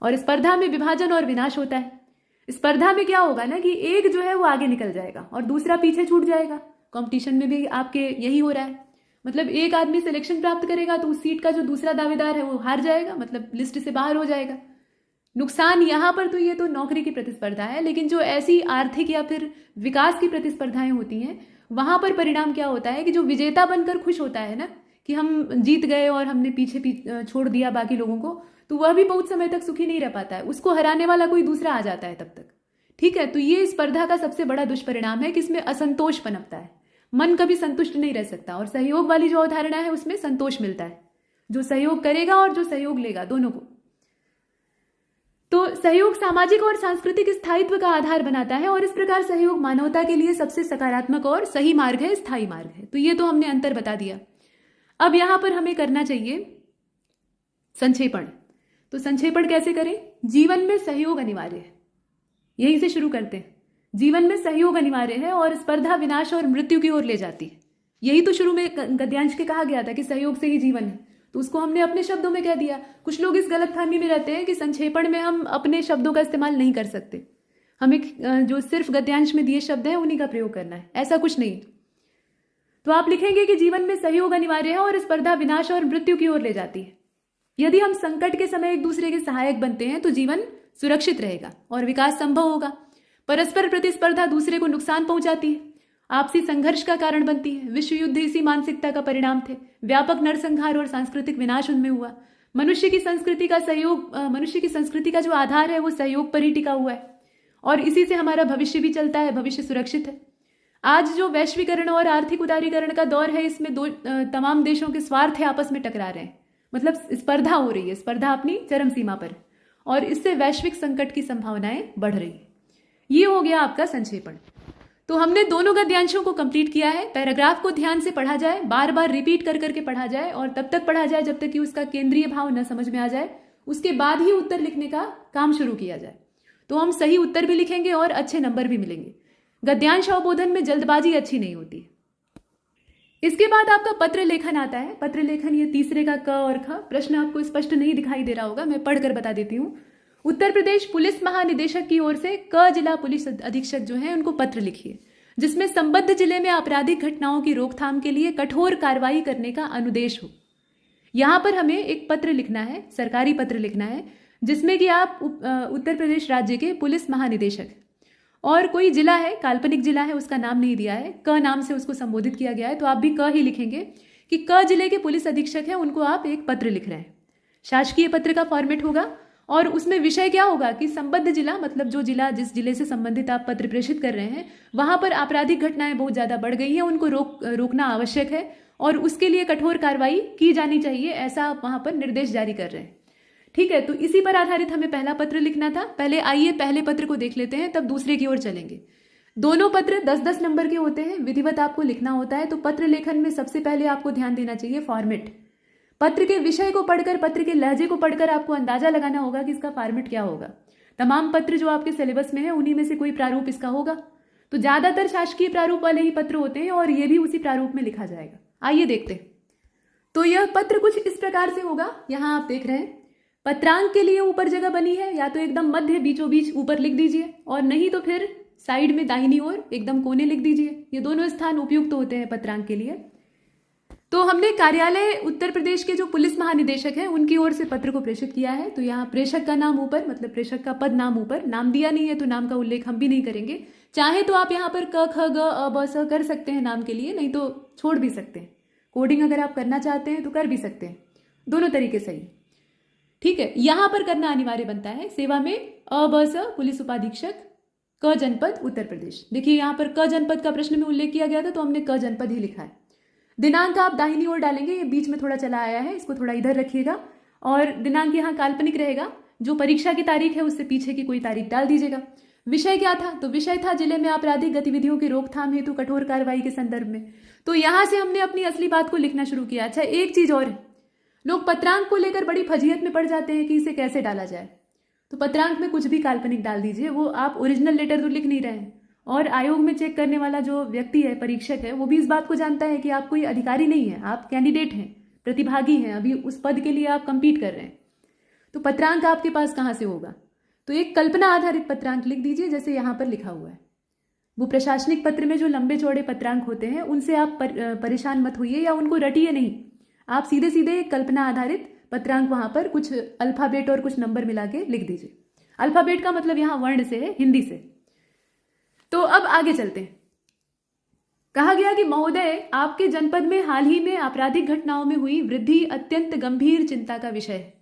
और स्पर्धा में विभाजन और विनाश होता है। स्पर्धा में क्या होगा ना कि एक जो है वो आगे निकल जाएगा और दूसरा पीछे छूट जाएगा। कंपटीशन में भी आपके यही हो रहा है, मतलब एक आदमी सिलेक्शन प्राप्त करेगा तो उस सीट का जो दूसरा दावेदार है वो हार जाएगा, मतलब लिस्ट से बाहर हो जाएगा। नुकसान यहां पर तो ये तो नौकरी की प्रतिस्पर्धा है, लेकिन जो ऐसी आर्थिक या फिर विकास की प्रतिस्पर्धाएं होती हैं वहां पर परिणाम क्या होता है कि जो विजेता बनकर खुश होता है ना कि हम जीत गए और हमने पीछे छोड़ दिया बाकी लोगों को, तो वह भी बहुत समय तक सुखी नहीं रह पाता है, उसको हराने वाला कोई दूसरा आ जाता है तब तक। ठीक है, तो ये स्पर्धा का सबसे बड़ा दुष्परिणाम है कि इसमें असंतोष पनपता है, मन कभी संतुष्ट नहीं रह सकता। और सहयोग वाली जो अवधारणा है उसमें संतोष मिलता है, जो सहयोग करेगा और जो सहयोग लेगा दोनों को। तो सहयोग सामाजिक और सांस्कृतिक स्थायित्व का आधार बनाता है और इस प्रकार सहयोग मानवता के लिए सबसे सकारात्मक और सही मार्ग है, स्थायी मार्ग है। तो ये तो हमने अंतर बता दिया। अब यहां पर हमें करना चाहिए संक्षेपण। तो संक्षेपण कैसे करें, जीवन में सहयोग अनिवार्य है, यहीं से शुरू करते हैं। जीवन में सहयोग अनिवार्य है और स्पर्धा विनाश और मृत्यु की ओर ले जाती है। यही तो शुरू में गद्यांश के कहा गया था कि सहयोग से ही जीवन है, तो उसको हमने अपने शब्दों में कह दिया। कुछ लोग इस गलतफहमी में रहते हैं कि संक्षेपण में हम अपने शब्दों का इस्तेमाल नहीं कर सकते, हमें जो सिर्फ गद्यांश में दिए शब्द हैं उन्हीं का प्रयोग करना है, ऐसा कुछ नहीं। तो आप लिखेंगे कि जीवन में सहयोग अनिवार्य है और स्पर्धा विनाश और मृत्यु की ओर ले जाती है। यदि हम संकट के समय एक दूसरे के सहायक बनते हैं तो जीवन सुरक्षित रहेगा और विकास संभव होगा। परस्पर प्रतिस्पर्धा दूसरे को नुकसान पहुंचाती है, आपसी संघर्ष का कारण बनती है। विश्व युद्ध इसी मानसिकता का परिणाम थे। व्यापक नरसंहार और सांस्कृतिक विनाश उनमें हुआ। मनुष्य की संस्कृति का जो आधार है वो सहयोग पर ही टिका हुआ है और इसी से हमारा भविष्य भी चलता है, भविष्य सुरक्षित है। आज जो वैश्वीकरण और आर्थिक उदारीकरण का दौर है, इसमें तमाम देशों के स्वार्थ आपस में टकरा रहे हैं, मतलब स्पर्धा हो रही है, स्पर्धा अपनी चरम सीमा पर, और इससे वैश्विक संकट की संभावनाएं बढ़ रही है। ये हो गया आपका संक्षेपण। तो हमने दोनों गद्यांशों को कंप्लीट किया है। पैराग्राफ को ध्यान से पढ़ा जाए, बार बार रिपीट कर करके पढ़ा जाए और तब तक पढ़ा जाए जब तक कि उसका केंद्रीय भाव न समझ में आ जाए। उसके बाद ही उत्तर लिखने का काम शुरू किया जाए, तो हम सही उत्तर भी लिखेंगे और अच्छे नंबर भी मिलेंगे। गद्यांश अवबोधन में जल्दबाजी अच्छी नहीं होती। इसके बाद आपका पत्र लेखन आता है। पत्र लेखन ये तीसरे का क और ख। प्रश्न आपको स्पष्ट नहीं दिखाई दे रहा होगा, मैं पढ़कर बता देती हूँ। उत्तर प्रदेश पुलिस महानिदेशक की ओर से क जिला पुलिस अधीक्षक जो है उनको पत्र लिखिए, जिसमें संबद्ध जिले में आपराधिक घटनाओं की रोकथाम के लिए कठोर कार्रवाई करने का अनुदेश हो। यहाँ पर हमें एक पत्र लिखना है, सरकारी पत्र लिखना है, जिसमें कि आप उत्तर प्रदेश राज्य के पुलिस महानिदेशक और कोई जिला है, काल्पनिक जिला है, उसका नाम नहीं दिया है, क नाम से उसको संबोधित किया गया है, तो आप भी क ही लिखेंगे कि क जिले के पुलिस अधीक्षक हैं, उनको आप एक पत्र लिख रहे हैं। शासकीय पत्र का फॉर्मेट होगा और उसमें विषय क्या होगा कि संबद्ध जिला, मतलब जो जिला, जिस जिले से संबंधित आप पत्र प्रेषित कर रहे हैं, वहां पर आपराधिक घटनाएं बहुत ज्यादा बढ़ गई हैं, उनको रोकना आवश्यक है और उसके लिए कठोर कार्रवाई की जानी चाहिए, ऐसा आप वहां पर निर्देश जारी कर रहे हैं। ठीक है, तो इसी पर आधारित हमें पहला पत्र लिखना था। पहले आइए पहले पत्र को देख लेते हैं, तब दूसरे की ओर चलेंगे। दोनों पत्र 10-10 नंबर के होते हैं, विधिवत आपको लिखना होता है। तो पत्र लेखन में सबसे पहले आपको ध्यान देना चाहिए फॉर्मेट। पत्र के विषय को पढ़कर, पत्र के लहजे को पढ़कर आपको अंदाजा लगाना होगा कि इसका फॉर्मेट क्या होगा। तमाम पत्र जो आपके सिलेबस में है उन्हीं में से कोई प्रारूप इसका होगा, तो ज्यादातर शासकीय प्रारूप वाले ही पत्र होते हैं और ये भी उसी प्रारूप में लिखा जाएगा। आइए देखते हैं। तो यह पत्र कुछ इस प्रकार से होगा। यहाँ आप देख रहे हैं पत्रांक के लिए ऊपर जगह बनी है, या तो एकदम मध्य बीचों बीच ऊपर लिख दीजिए और नहीं तो फिर साइड में दाहिनी ओर एकदम कोने लिख दीजिए। ये दोनों स्थान उपयुक्त होते हैं पत्रांक के लिए। तो हमने कार्यालय उत्तर प्रदेश के जो पुलिस महानिदेशक हैं उनकी ओर से पत्र को प्रेषित किया है। तो यहाँ प्रेषक का नाम ऊपर, मतलब प्रेषक का पद नाम ऊपर, नाम दिया नहीं है तो नाम का उल्लेख हम भी नहीं करेंगे। चाहे तो आप यहाँ पर क ख ग अ ब स कर सकते हैं नाम के लिए, नहीं तो छोड़ भी सकते हैं। कोडिंग अगर आप करना चाहते हैं तो कर भी सकते हैं, दोनों तरीके सही। ठीक है, यहां पर करना अनिवार्य बनता है। सेवा में अ ब स पुलिस उपाधीक्षक, क जनपद उत्तर प्रदेश। देखिए यहाँ पर क जनपद का प्रश्न में उल्लेख किया गया था तो हमने क जनपद ही लिखा है। दिनांक आप दाहिनी ओर डालेंगे, ये बीच में थोड़ा चला आया है, इसको थोड़ा इधर रखिएगा और दिनांक यहाँ काल्पनिक रहेगा। जो परीक्षा की तारीख है उससे पीछे की कोई तारीख डाल दीजिएगा। विषय क्या था? तो विषय था जिले में आपराधिक गतिविधियों की रोकथाम हेतु कठोर कार्रवाई के संदर्भ में। तो यहां से हमने अपनी असली बात को लिखना शुरू किया। अच्छा, एक चीज और है, लोग पत्रांक को लेकर बड़ी फजीयत में पड़ जाते हैं कि इसे कैसे डाला जाए। तो पत्रांक में कुछ भी काल्पनिक डाल दीजिए, वो आप ओरिजिनल लेटर तो लिख नहीं रहे हैं। और आयोग में चेक करने वाला जो व्यक्ति है, परीक्षक है, वो भी इस बात को जानता है कि आप कोई अधिकारी नहीं है, आप कैंडिडेट हैं, प्रतिभागी हैं, अभी उस पद के लिए आप कंपीट कर रहे हैं। तो पत्रांक आपके पास कहाँ से होगा? तो एक कल्पना आधारित पत्रांक लिख दीजिए, जैसे यहाँ पर लिखा हुआ है। वो प्रशासनिक पत्र में जो लंबे चौड़े पत्रांक होते हैं उनसे आप परेशान मत होइए या उनको रटिए नहीं। आप सीधे सीधे एक कल्पना आधारित पत्रांक वहां पर कुछ अल्फाबेट और कुछ नंबर मिला के लिख दीजिए। अल्फाबेट का मतलब यहाँ वर्ण से है, हिंदी से। तो अब आगे चलते हैं। कहा गया कि महोदय, आपके जनपद में हाल ही में आपराधिक घटनाओं में हुई वृद्धि अत्यंत गंभीर चिंता का विषय है।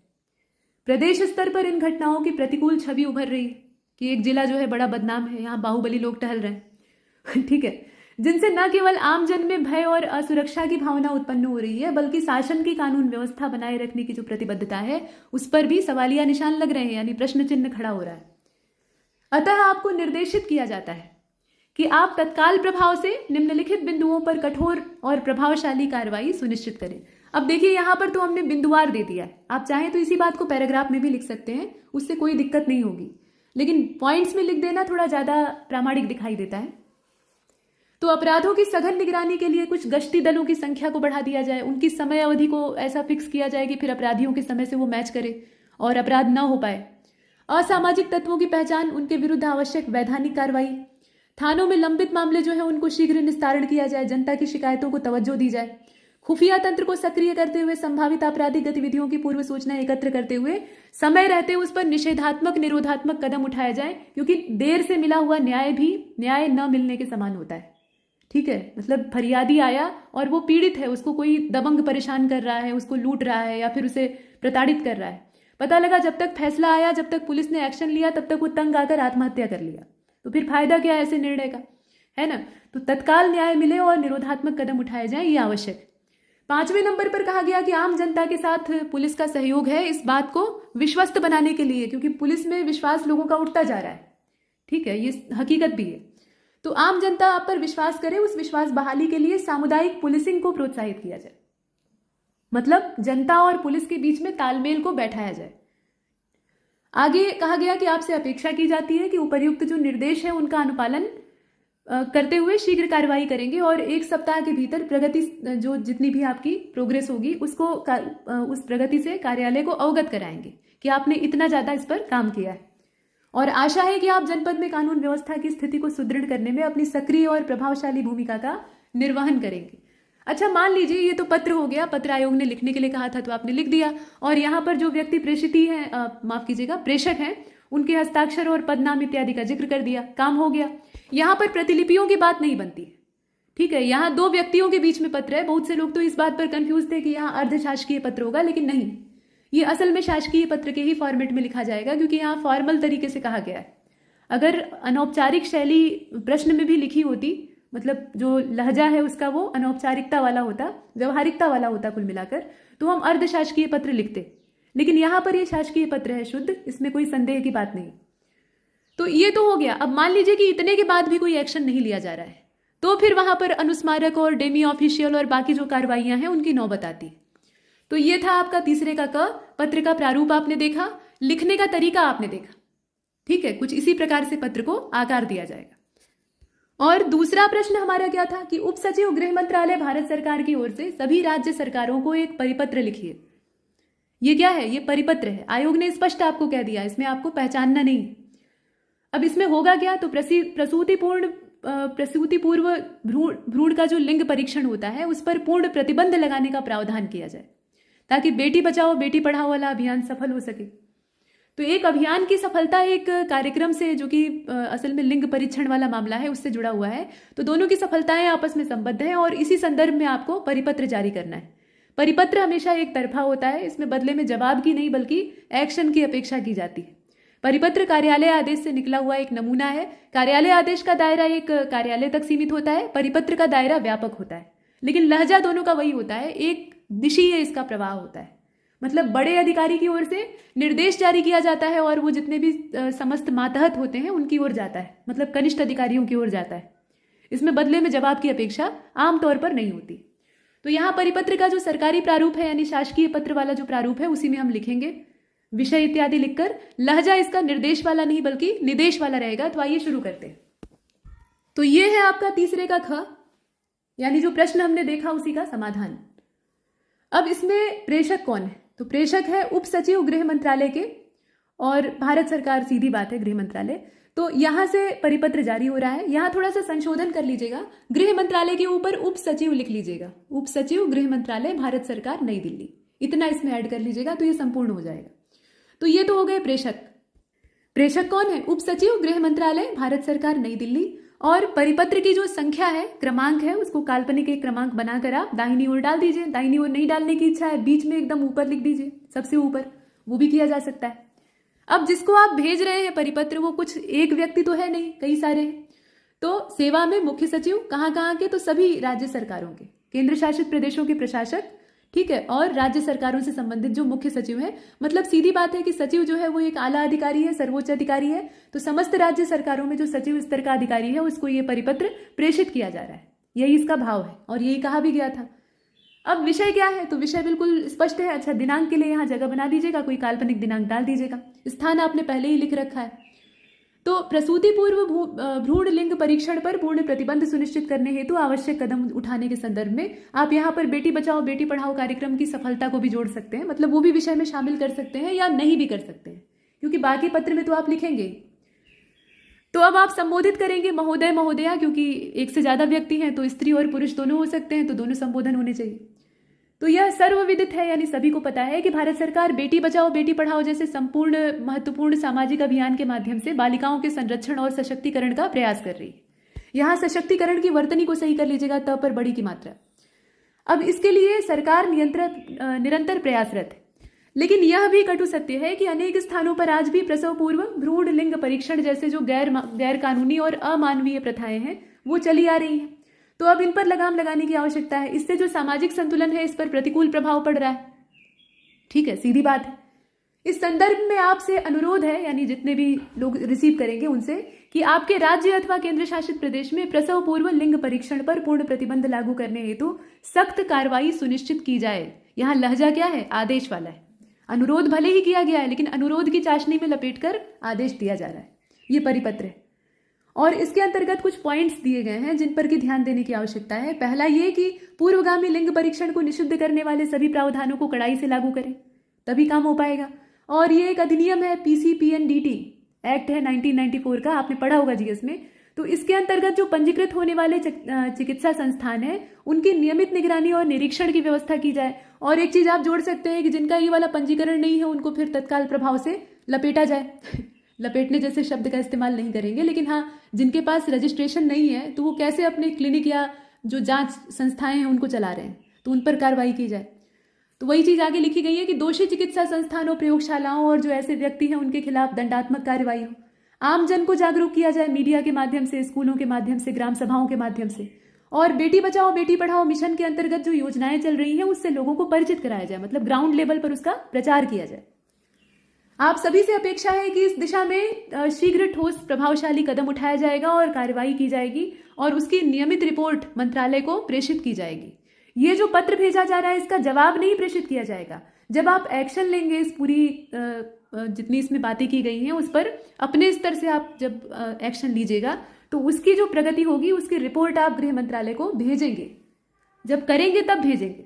प्रदेश स्तर पर इन घटनाओं की प्रतिकूल छवि उभर रही है कि एक जिला जो है बड़ा बदनाम है, यहाँ बाहुबली लोग टहल रहे हैं ठीक है, जिनसे न केवल आम जन में भय और असुरक्षा की भावना उत्पन्न हो रही है, बल्कि शासन की कानून व्यवस्था बनाए रखने की जो प्रतिबद्धता है उस पर भी सवालिया निशान लग रहे हैं, यानी प्रश्न चिन्ह खड़ा हो रहा है। अतः आपको निर्देशित किया जाता है कि आप तत्काल प्रभाव से निम्नलिखित बिंदुओं पर कठोर और प्रभावशाली कार्रवाई सुनिश्चित करें। अब देखिए यहाँ पर तो हमने बिंदुवार दे दिया है, आप चाहें तो इसी बात को पैराग्राफ में भी लिख सकते हैं, उससे कोई दिक्कत नहीं होगी, लेकिन पॉइंट्स में लिख देना थोड़ा ज्यादा प्रामाणिक दिखाई देता है। तो अपराधों की सघन निगरानी के लिए कुछ गश्ती दलों की संख्या को बढ़ा दिया जाए, उनकी समय अवधि को ऐसा फिक्स किया जाए कि फिर अपराधियों के समय से वो मैच करे और अपराध न हो पाए। असामाजिक तत्वों की पहचान, उनके विरुद्ध आवश्यक वैधानिक कार्रवाई। थानों में लंबित मामले जो है उनको शीघ्र निस्तारण किया जाए, जनता की शिकायतों को तवज्जो दी जाए। खुफिया तंत्र को सक्रिय करते हुए संभावित आपराधिक गतिविधियों की पूर्व सूचना एकत्र करते हुए समय रहते उस पर निषेधात्मक निरोधात्मक कदम उठाया जाए, क्योंकि देर से मिला हुआ न्याय भी न्याय न मिलने के समान होता है। ठीक है, मतलब फरियादी आया और वो पीड़ित है, उसको कोई दबंग परेशान कर रहा है, उसको लूट रहा है या फिर उसे प्रताड़ित कर रहा है। पता लगा जब तक फैसला आया, जब तक पुलिस ने एक्शन लिया, तब तक वो तंग आकर आत्महत्या कर लिया। तो फिर फायदा क्या ऐसे निर्णय का, है ना। तो तत्काल न्याय मिले और निरोधात्मक कदम उठाए जाए, ये आवश्यक है। 5वें नंबर पर कहा गया कि आम जनता के साथ पुलिस का सहयोग है इस बात को विश्वस्त बनाने के लिए, क्योंकि पुलिस में विश्वास लोगों का उठता जा रहा है। ठीक है, ये हकीकत भी है। तो आम जनता आप पर विश्वास करे, उस विश्वास बहाली के लिए सामुदायिक पुलिसिंग को प्रोत्साहित किया जाए, मतलब जनता और पुलिस के बीच में तालमेल को बैठाया जाए। आगे कहा गया कि आपसे अपेक्षा की जाती है कि उपर्युक्त जो निर्देश है उनका अनुपालन करते हुए शीघ्र कार्रवाई करेंगे और 1 सप्ताह के भीतर प्रगति जो जितनी भी आपकी प्रोग्रेस होगी उसको उस प्रगति से कार्यालय को अवगत कराएंगे कि आपने इतना ज्यादा इस पर काम किया है। और आशा है कि आप जनपद में कानून व्यवस्था की स्थिति को सुदृढ़ करने में अपनी सक्रिय और प्रभावशाली भूमिका का निर्वहन करेंगे। अच्छा, मान लीजिए ये तो पत्र हो गया, पत्र आयोग ने लिखने के लिए कहा था तो आपने लिख दिया, और यहाँ पर जो व्यक्ति प्रेषिती है, माफ कीजिएगा प्रेषक हैं, उनके हस्ताक्षर और पदनाम इत्यादि का जिक्र कर दिया, काम हो गया। यहाँ पर प्रतिलिपियों की बात नहीं बनती है। ठीक है, यहाँ 2 व्यक्तियों के बीच में पत्र है। बहुत से लोग तो इस बात पर कंफ्यूज थे कि यहाँ अर्धशासकीय पत्र होगा, लेकिन नहीं, ये असल में शासकीय पत्र के ही फॉर्मेट में लिखा जाएगा, क्योंकि यहाँ फॉर्मल तरीके से कहा गया है। अगर अनौपचारिक शैली प्रश्न में भी लिखी होती, मतलब जो लहजा है उसका वो अनौपचारिकता वाला होता, व्यवहारिकता वाला होता कुल मिलाकर, तो हम अर्धशासकीय पत्र लिखते। लेकिन यहाँ पर ये शासकीय पत्र है शुद्ध, इसमें कोई संदेह की बात नहीं। तो ये तो हो गया। अब मान लीजिए कि इतने के बाद भी कोई एक्शन नहीं लिया जा रहा है, तो फिर वहां पर अनुस्मारक और डेमी ऑफिशियल और बाकी जो कार्रवाइयां हैं उनकी नौबत आती। तो ये था आपका तीसरे का क। पत्र का प्रारूप आपने देखा, लिखने का तरीका आपने देखा। ठीक है, कुछ इसी प्रकार से पत्र को आकार दिया जाएगा। और दूसरा प्रश्न हमारा क्या था कि उप सचिव गृह मंत्रालय भारत सरकार की ओर से सभी राज्य सरकारों को एक परिपत्र लिखिए। ये क्या है? ये परिपत्र है। आयोग ने स्पष्ट आपको कह दिया, इसमें आपको पहचानना नहीं। अब इसमें होगा क्या? तो प्रसूति पूर्व भ्रूण का जो लिंग परीक्षण होता है उस पर पूर्ण प्रतिबंध लगाने का प्रावधान किया जाए, ताकि बेटी बचाओ बेटी पढ़ाओ वाला अभियान सफल हो सके। तो एक अभियान की सफलता एक कार्यक्रम से, जो कि असल में लिंग परीक्षण वाला मामला है, उससे जुड़ा हुआ है। तो दोनों की सफलताएं आपस में संबद्ध हैं और इसी संदर्भ में आपको परिपत्र जारी करना है। परिपत्र हमेशा एक तरफा होता है, इसमें बदले में जवाब की नहीं बल्कि एक्शन की अपेक्षा की जाती है। परिपत्र कार्यालय आदेश से निकला हुआ एक नमूना है। कार्यालय आदेश का दायरा एक कार्यालय तक सीमित होता है, परिपत्र का दायरा व्यापक होता है, लेकिन लहजा दोनों का वही होता है, एक दिशीय इसका प्रवाह होता है। मतलब बड़े अधिकारी की ओर से निर्देश जारी किया जाता है और वो जितने भी समस्त मातहत होते हैं उनकी ओर जाता है, मतलब कनिष्ठ अधिकारियों की ओर जाता है। इसमें बदले में जवाब की अपेक्षा आमतौर पर नहीं होती। तो यहाँ परिपत्र का जो सरकारी प्रारूप है, यानी शासकीय पत्र वाला जो प्रारूप है, उसी में हम लिखेंगे विषय इत्यादि लिखकर। लहजा इसका निर्देश वाला नहीं बल्कि निदेश वाला रहेगा। तो आइए शुरू करते हैं। तो ये है आपका तीसरे का ख, यानी जो प्रश्न हमने देखा उसी का समाधान। अब इसमें प्रेषक कौन है? तो प्रेषक है उप सचिव गृह मंत्रालय के, और भारत सरकार सीधी बात है गृह मंत्रालय। तो यहां से परिपत्र जारी हो रहा है। यहां थोड़ा सा संशोधन कर लीजिएगा, गृह मंत्रालय के ऊपर उप सचिव लिख लीजिएगा, उप सचिव गृह मंत्रालय भारत सरकार नई दिल्ली, इतना इसमें ऐड कर लीजिएगा तो ये संपूर्ण हो जाएगा। तो ये तो हो गए प्रेषक। प्रेषक कौन है? उप सचिव गृह मंत्रालय भारत सरकार नई दिल्ली। और परिपत्र की जो संख्या है, क्रमांक है, उसको काल्पनिक एक क्रमांक बनाकर आप दाहिनी ओर डाल दीजिए। दाहिनी ओर नहीं डालने की इच्छा है, बीच में एकदम ऊपर लिख दीजिए, सबसे ऊपर, वो भी किया जा सकता है। अब जिसको आप भेज रहे हैं परिपत्र, वो कुछ एक व्यक्ति तो है नहीं, कई सारे हैं। तो सेवा में मुख्य सचिव कहाँ के? तो सभी राज्य सरकारों के, केंद्र शासित प्रदेशों के प्रशासक, ठीक है, और राज्य सरकारों से संबंधित जो मुख्य सचिव हैं। मतलब सीधी बात है कि सचिव जो है वो एक आला अधिकारी है, सर्वोच्च अधिकारी है। तो समस्त राज्य सरकारों में जो सचिव स्तर का अधिकारी है उसको ये परिपत्र प्रेषित किया जा रहा है, यही इसका भाव है और यही कहा भी गया था। अब विषय क्या है? तो विषय बिल्कुल स्पष्ट है। अच्छा, दिनांक के लिए यहाँ जगह बना दीजिएगा, कोई काल्पनिक दिनांक डाल दीजिएगा। स्थान आपने पहले ही लिख रखा है। तो प्रसूति पूर्व भ्रूण लिंग परीक्षण पर पूर्ण प्रतिबंध सुनिश्चित करने हेतु आवश्यक कदम उठाने के संदर्भ में आप यहाँ पर बेटी बचाओ बेटी पढ़ाओ कार्यक्रम की सफलता को भी जोड़ सकते हैं। मतलब वो भी विषय में शामिल कर सकते हैं या नहीं भी कर सकते हैं, क्योंकि बाकी पत्र में तो आप लिखेंगे। तो अब आप संबोधित करेंगे महोदय महोदया, क्योंकि एक से ज्यादा व्यक्ति हैं तो स्त्री और पुरुष दोनों हो सकते हैं, तो दोनों संबोधन होने चाहिए। तो यह सर्वविदित है, यानी सभी को पता है कि भारत सरकार बेटी बचाओ बेटी पढ़ाओ जैसे संपूर्ण महत्वपूर्ण सामाजिक अभियान के माध्यम से बालिकाओं के संरक्षण और सशक्तिकरण का प्रयास कर रही है। यहाँ सशक्तिकरण की वर्तनी को सही कर लीजिएगा, त पर बड़ी की मात्रा। अब इसके लिए सरकार निरंतर प्रयासरत है, लेकिन यह भी कटु सत्य है कि अनेक स्थानों पर आज भी प्रसव पूर्व भ्रूण लिंग परीक्षण जैसे जो गैर कानूनी और अमानवीय प्रथाएं हैं वो चली आ रही हैं। तो अब इन पर लगाम लगाने की आवश्यकता है। इससे जो सामाजिक संतुलन है इस पर प्रतिकूल प्रभाव पड़ रहा है। ठीक है, सीधी बात है। इस संदर्भ में आपसे अनुरोध है, यानी जितने भी लोग रिसीव करेंगे उनसे, कि आपके राज्य अथवा केंद्र शासित प्रदेश में प्रसव पूर्व लिंग परीक्षण पर पूर्ण प्रतिबंध लागू करने हेतु सख्त कार्रवाई सुनिश्चित की जाए। यहाँ लहजा क्या है? आदेश वाला है। अनुरोध भले ही किया गया है, लेकिन अनुरोध की चाशनी में लपेटकर आदेश दिया जा रहा है। ये परिपत्र है और इसके अंतर्गत कुछ पॉइंट्स दिए गए हैं जिन पर की ध्यान देने की आवश्यकता है। पहला ये कि पूर्वगामी लिंग परीक्षण को निषिद्ध करने वाले सभी प्रावधानों को कड़ाई से लागू करें, तभी काम हो पाएगा। और ये एक अधिनियम है, PCPNDT एक्ट है 1994 का, आपने पढ़ा होगा जीएस में। तो इसके अंतर्गत जो पंजीकृत होने वाले चिकित्सा संस्थान है उनकी नियमित निगरानी और निरीक्षण की व्यवस्था की जाए। और एक चीज आप जोड़ सकते हैं कि जिनका ये वाला पंजीकरण नहीं है उनको फिर तत्काल प्रभाव से लपेटा जाए। लपेटने जैसे शब्द का इस्तेमाल नहीं करेंगे, लेकिन हाँ, जिनके पास रजिस्ट्रेशन नहीं है तो वो कैसे अपने क्लिनिक या जो जांच संस्थाएं हैं उनको चला रहे हैं, तो उन पर कार्रवाई की जाए। तो वही चीज आगे लिखी गई है कि दोषी चिकित्सा संस्थानों, प्रयोगशालाओं और जो ऐसे व्यक्ति हैं उनके खिलाफ दंडात्मक कार्रवाई हो। आम जन को जागरूक किया जाए मीडिया के माध्यम से, स्कूलों के माध्यम से, ग्राम सभाओं के माध्यम से। और बेटी बचाओ बेटी पढ़ाओ मिशन के अंतर्गत जो योजनाएं चल रही हैं उससे लोगों को परिचित कराया जाए, मतलब ग्राउंड लेवल पर उसका प्रचार किया जाए। आप सभी से अपेक्षा है कि इस दिशा में शीघ्र ठोस प्रभावशाली कदम उठाया जाएगा और कार्रवाई की जाएगी और उसकी नियमित रिपोर्ट मंत्रालय को प्रेषित की जाएगी। ये जो पत्र भेजा जा रहा है इसका जवाब नहीं प्रेषित किया जाएगा। जब आप एक्शन लेंगे, इस पूरी जितनी इसमें बातें की गई हैं उस पर अपने स्तर से आप जब एक्शन लीजिएगा तो उसकी जो प्रगति होगी उसकी रिपोर्ट आप गृह मंत्रालय को भेजेंगे। जब करेंगे तब भेजेंगे।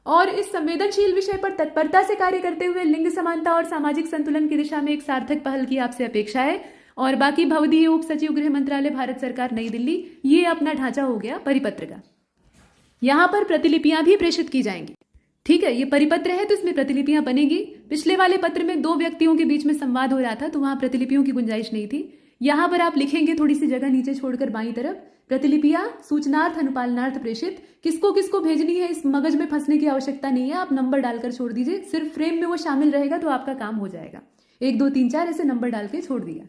और इस संवेदनशील विषय पर तत्परता से कार्य करते हुए लिंग समानता और सामाजिक संतुलन की दिशा में एक सार्थक पहल की आपसे अपेक्षा है। और बाकी भवदीय उप सचिव गृह मंत्रालय, भारत सरकार, नई दिल्ली, ये अपना ढांचा हो गया परिपत्र का। यहां पर प्रतिलिपियां भी प्रेषित की जाएंगी। ठीक है, ये परिपत्र है तो इसमें प्रतिलिपियां बनेगी। पिछले वाले पत्र में 2 व्यक्तियों के बीच में संवाद हो रहा था तो वहां प्रतिलिपियों की गुंजाइश नहीं थी। यहां पर आप लिखेंगे थोड़ी सी जगह नीचे छोड़कर बाईं तरफ, प्रतिलिपियां सूचनार्थ अनुपालनार्थ प्रेषित। किसको किसको भेजनी है इस मगज में फंसने की आवश्यकता नहीं है, आप नंबर डालकर छोड़ दीजिए। सिर्फ फ्रेम में वो शामिल रहेगा तो आपका काम हो जाएगा। 1 2 3 4 ऐसे नंबर डाल के छोड़ दिया।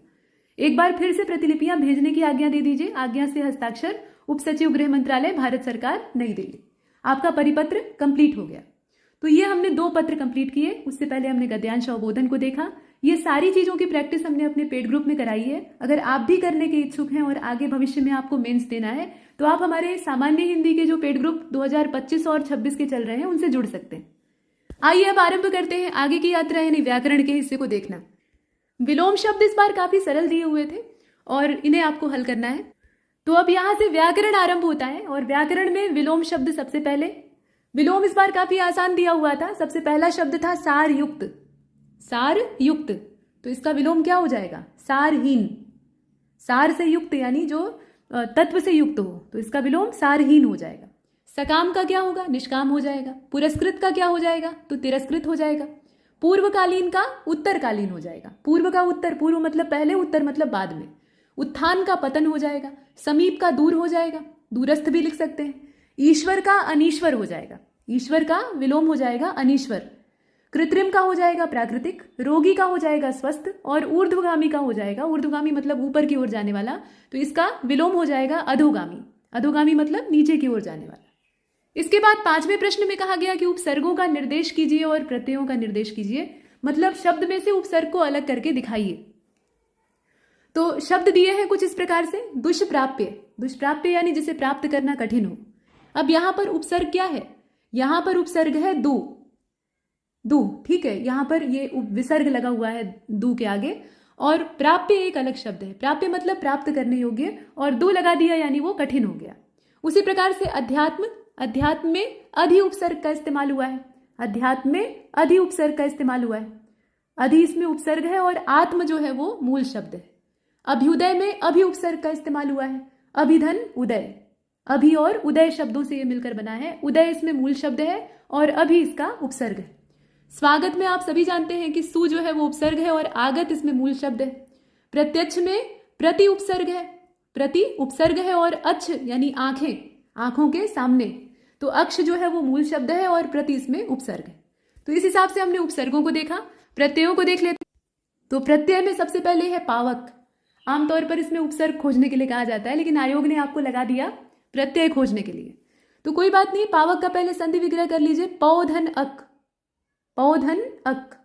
एक बार फिर से प्रतिलिपियां भेजने की आज्ञा दे दीजिए। आज्ञा से हस्ताक्षर उप सचिव गृह मंत्रालय, भारत सरकार, नई दिल्ली। आपका परिपत्र कंप्लीट हो गया। तो ये हमने 2 पत्र कंप्लीट किए। उससे पहले हमने गद्यांश अवबोधन को देखा। ये सारी चीजों की प्रैक्टिस हमने अपने पेड ग्रुप में कराई है। अगर आप भी करने के इच्छुक हैं और आगे भविष्य में आपको मेंस देना है तो आप हमारे सामान्य हिंदी के जो पेड ग्रुप 2025 और 26 के चल रहे हैं उनसे जुड़ सकते हैं। आइए अब आरंभ करते हैं आगे की यात्रा, यानी व्याकरण के हिस्से को देखना। विलोम शब्द इस बार काफी सरल दिए हुए थे और इन्हें आपको हल करना है। तो अब यहां से व्याकरण आरंभ होता है और व्याकरण में विलोम शब्द सबसे पहले। विलोम इस बार काफी आसान दिया हुआ था। सबसे पहला शब्द था सार युक्त। सार युक्त, तो इसका विलोम क्या हो जाएगा? सारहीन। सार से युक्त यानी जो तत्व से युक्त हो, तो इसका विलोम सारहीन हो जाएगा। सकाम का क्या होगा? निष्काम हो जाएगा। पुरस्कृत का क्या हो जाएगा? तो तिरस्कृत हो जाएगा। पूर्वकालीन का उत्तरकालीन हो जाएगा। पूर्व का उत्तर, पूर्व मतलब पहले, उत्तर मतलब बाद में। उत्थान का पतन हो जाएगा। समीप का दूर हो जाएगा, दूरस्थ भी लिख सकते हैं। ईश्वर का अनीश्वर हो जाएगा। ईश्वर का विलोम हो जाएगा अनीश्वर। कृत्रिम का हो जाएगा प्राकृतिक। रोगी का हो जाएगा स्वस्थ। और ऊर्ध्वगामी का हो जाएगा, ऊर्ध्वगामी मतलब ऊपर की ओर जाने वाला, तो इसका विलोम हो जाएगा अधोगामी। अधोगामी मतलब नीचे की ओर जाने वाला। इसके बाद 5वें प्रश्न में कहा गया कि उपसर्गों का निर्देश कीजिए और प्रत्ययों का निर्देश कीजिए, मतलब शब्द में से उपसर्ग को अलग करके दिखाइए। तो शब्द दिए हैं कुछ इस प्रकार से। दुष्प्राप्य, दुष्प्राप्य यानी जिसे प्राप्त करना कठिन हो। अब यहां पर उपसर्ग क्या है? यहां पर उपसर्ग है दु। दु, ठीक है, यहां पर ये विसर्ग लगा हुआ है दु के आगे। और प्राप्य एक अलग शब्द है। प्राप्य मतलब प्राप्त करने योग्य, और दु लगा दिया यानी वो कठिन हो गया। उसी प्रकार से अध्यात्म, अध्यात्म में अधि उपसर्ग का इस्तेमाल हुआ है। अध्यात्म में अधि उपसर्ग का इस्तेमाल हुआ है। अधि इसमें उपसर्ग है और आत्म जो है वो मूल शब्द है। अभ्युदय में अभि उपसर्ग का इस्तेमाल हुआ है। अभिधन, उदय। अभी और उदय शब्दों से ये मिलकर बना है। उदय इसमें मूल शब्द है और अभी इसका उपसर्ग है। स्वागत में आप सभी जानते हैं कि सु जो है वो उपसर्ग है और आगत इसमें मूल शब्द है। प्रत्यक्ष में प्रति उपसर्ग है, प्रति उपसर्ग है और अच्छ यानी आंखें, आंखों के सामने, तो अक्ष जो है वो मूल शब्द है और प्रति इसमें उपसर्ग है। तो इस हिसाब से हमने उपसर्गों को देखा। प्रत्ययों को देख लेते। तो प्रत्यय में सबसे पहले है पावक। आमतौर पर इसमें उपसर्ग खोजने के लिए कहा जाता है, लेकिन आयोग ने आपको लगा दिया प्रत्यय खोजने के लिए, तो कोई बात नहीं। पावक का पहले संधि विग्रह कर लीजिए, पौधन अक, पौधन अक।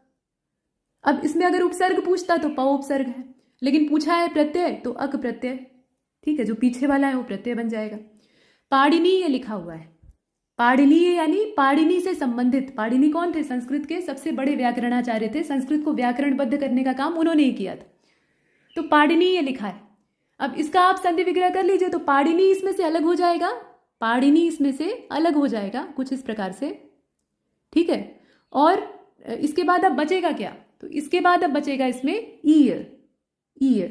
अब इसमें अगर उपसर्ग पूछता तो पौ उपसर्ग है, लेकिन पूछा है प्रत्यय तो अक प्रत्यय, ठीक है, जो पीछे वाला है वो प्रत्यय बन जाएगा। पाणिनि ये लिखा हुआ है, पाणिनि यानी पाणिनि से संबंधित। पाणिनि कौन थे? संस्कृत के सबसे बड़े व्याकरणाचार्य थे, संस्कृत को व्याकरणबद्ध करने का काम उन्होंने ही किया था। तो पाणिनि ये लिखा है। अब इसका आप संधि विग्रह कर लीजिए, तो पाणिनि इसमें से अलग हो जाएगा, पाणिनि इसमें से अलग हो जाएगा कुछ इस प्रकार से, ठीक है। और इसके बाद अब बचेगा क्या? तो इसके बाद अब बचेगा इसमें ईय, ईय।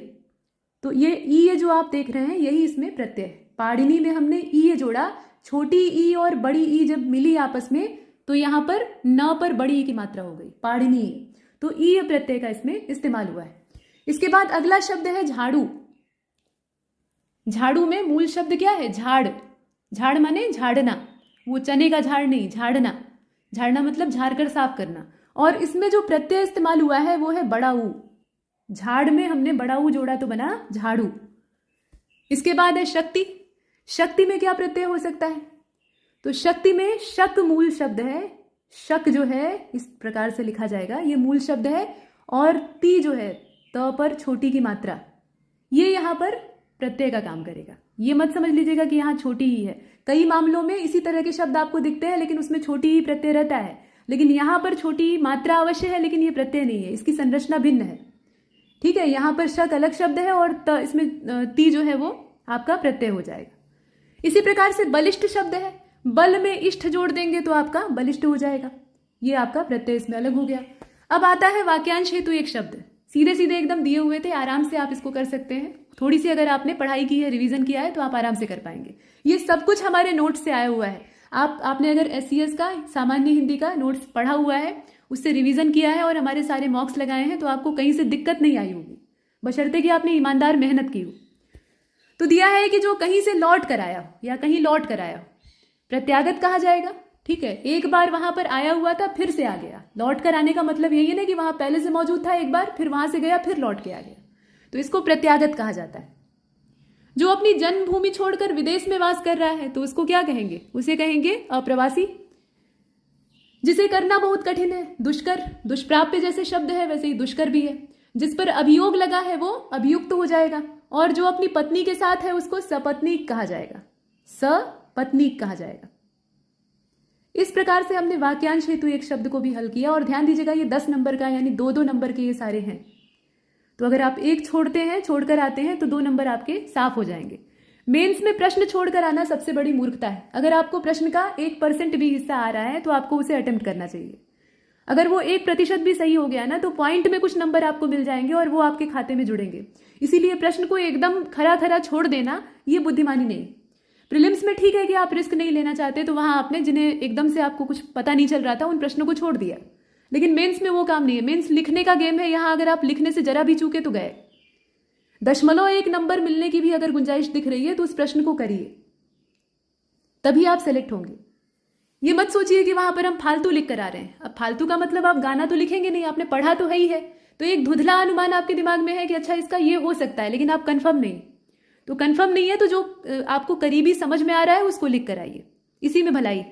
तो ये ईय जो आप देख रहे हैं यही इसमें प्रत्यय है। पाणिनि में हमने ईय जोड़ा, छोटी ई और बड़ी ई जब मिली आपस में तो यहां पर न पर बड़ी ई की मात्रा हो गई, पाणिनि। तो ईय प्रत्यय का इसमें इस्तेमाल हुआ है। इसके बाद अगला शब्द है झाड़ू। झाड़ू में मूल शब्द क्या है? झाड़। झाड़ माने झाड़ना, वो चने का झाड़ नहीं, झाड़ना। झाड़ना मतलब झाड़ कर साफ करना। और इसमें जो प्रत्यय इस्तेमाल हुआ है वो है बड़ा ऊ। झाड़ में हमने बड़ा ऊ जोड़ा तो बना झाड़ू। इसके बाद है शक्ति। शक्ति में क्या प्रत्यय हो सकता है? तो शक्ति में शक मूल शब्द है। शक जो है इस प्रकार से लिखा जाएगा, ये मूल शब्द है। और ती जो है, त पर छोटी की मात्रा, ये यहां पर प्रत्यय का काम करेगा। ये मत समझ लीजिएगा कि यहां छोटी ही है। कई मामलों में इसी तरह के शब्द आपको दिखते हैं लेकिन उसमें छोटी ही प्रत्यय रहता है, लेकिन यहां पर छोटी मात्रा अवश्य है लेकिन ये प्रत्यय नहीं है, इसकी संरचना भिन्न है, ठीक है। यहां पर शक अलग शब्द है और त इसमें ती जो है वो आपका प्रत्यय हो जाएगा। इसी प्रकार से बलिष्ठ शब्द है, बल में इष्ट जोड़ देंगे तो आपका बलिष्ठ हो जाएगा, ये आपका प्रत्यय इसमें अलग हो गया। अब आता है वाक्यांश हेतु एक शब्द। सीधे सीधे एकदम दिए हुए थे, आराम से आप इसको कर सकते हैं। थोड़ी सी अगर आपने पढ़ाई की है, रिवीजन किया है तो आप आराम से कर पाएंगे। ये सब कुछ हमारे नोट्स से आया हुआ है। आपने अगर SCS का सामान्य हिंदी का नोट्स पढ़ा हुआ है, उससे रिवीजन किया है और हमारे सारे मॉक्स लगाए हैं तो आपको कहीं से दिक्कत नहीं आई होगी, बशर्ते कि आपने ईमानदार मेहनत की हो। तो दिया है कि जो कहीं से लौट कर आया हो या कहीं लौट कर आया हो, प्रत्यागत कहा जाएगा, ठीक है। एक बार वहां पर आया हुआ था फिर से आ गया। लौट कर आने का मतलब यही है ना कि वहां पहले से मौजूद था एक बार, फिर वहां से गया, फिर लौट के आ गया, तो इसको प्रत्यागत कहा जाता है। जो अपनी जन्मभूमि छोड़कर विदेश में वास कर रहा है तो उसको क्या कहेंगे? उसे कहेंगे अप्रवासी। जिसे करना बहुत कठिन है, दुष्कर। दुष्प्राप्य जैसे शब्द है वैसे ही दुष्कर भी है। जिस पर अभियोग लगा है वो अभियुक्त हो जाएगा। और जो अपनी पत्नी के साथ है उसको सपत्नीक कहा जाएगा, सपत्नीक कहा जाएगा। इस प्रकार से हमने वाक्यांश हेतु एक शब्द को भी हल किया। और ध्यान दीजिएगा ये 10 नंबर का यानी 2-2 नंबर के ये सारे हैं। तो अगर आप एक छोड़कर आते हैं तो 2 नंबर आपके साफ हो जाएंगे। मेंस में प्रश्न छोड़कर आना सबसे बड़ी मूर्खता है। अगर आपको प्रश्न का 1% भी हिस्सा आ रहा है तो आपको उसे अटेम्प्ट करना चाहिए। अगर वो 1% भी सही हो गया ना तो पॉइंट में कुछ नंबर आपको मिल जाएंगे और वो आपके खाते में जुड़ेंगे। इसीलिए प्रश्न को एकदम खरा खरा छोड़ देना ये बुद्धिमानी नहीं। प्रीलिम्स में ठीक है कि आप रिस्क नहीं लेना चाहते, तो वहां आपने जिन्हें एकदम से आपको कुछ पता नहीं चल रहा था उन प्रश्नों को छोड़ दिया, लेकिन मेंस में वो काम नहीं है। मेंस लिखने का गेम है, यहां अगर आप लिखने से जरा भी चूके तो गए। 0.1 नंबर मिलने की भी अगर गुंजाइश दिख रही है तो उस प्रश्न को करिए, तभी आप सेलेक्ट होंगे। ये मत सोचिए कि वहां पर हम फालतू लिख कर आ रहे हैं। अब फालतू का मतलब आप गाना तो लिखेंगे नहीं, आपने पढ़ा तो है ही है, तो एक धुंधला अनुमान आपके दिमाग में है कि अच्छा इसका ये हो सकता है, लेकिन आप कंफर्म नहीं। तो कंफर्म नहीं है तो जो आपको करीबी समझ में आ रहा है उसको लिख कर आइए, इसी में भलाई।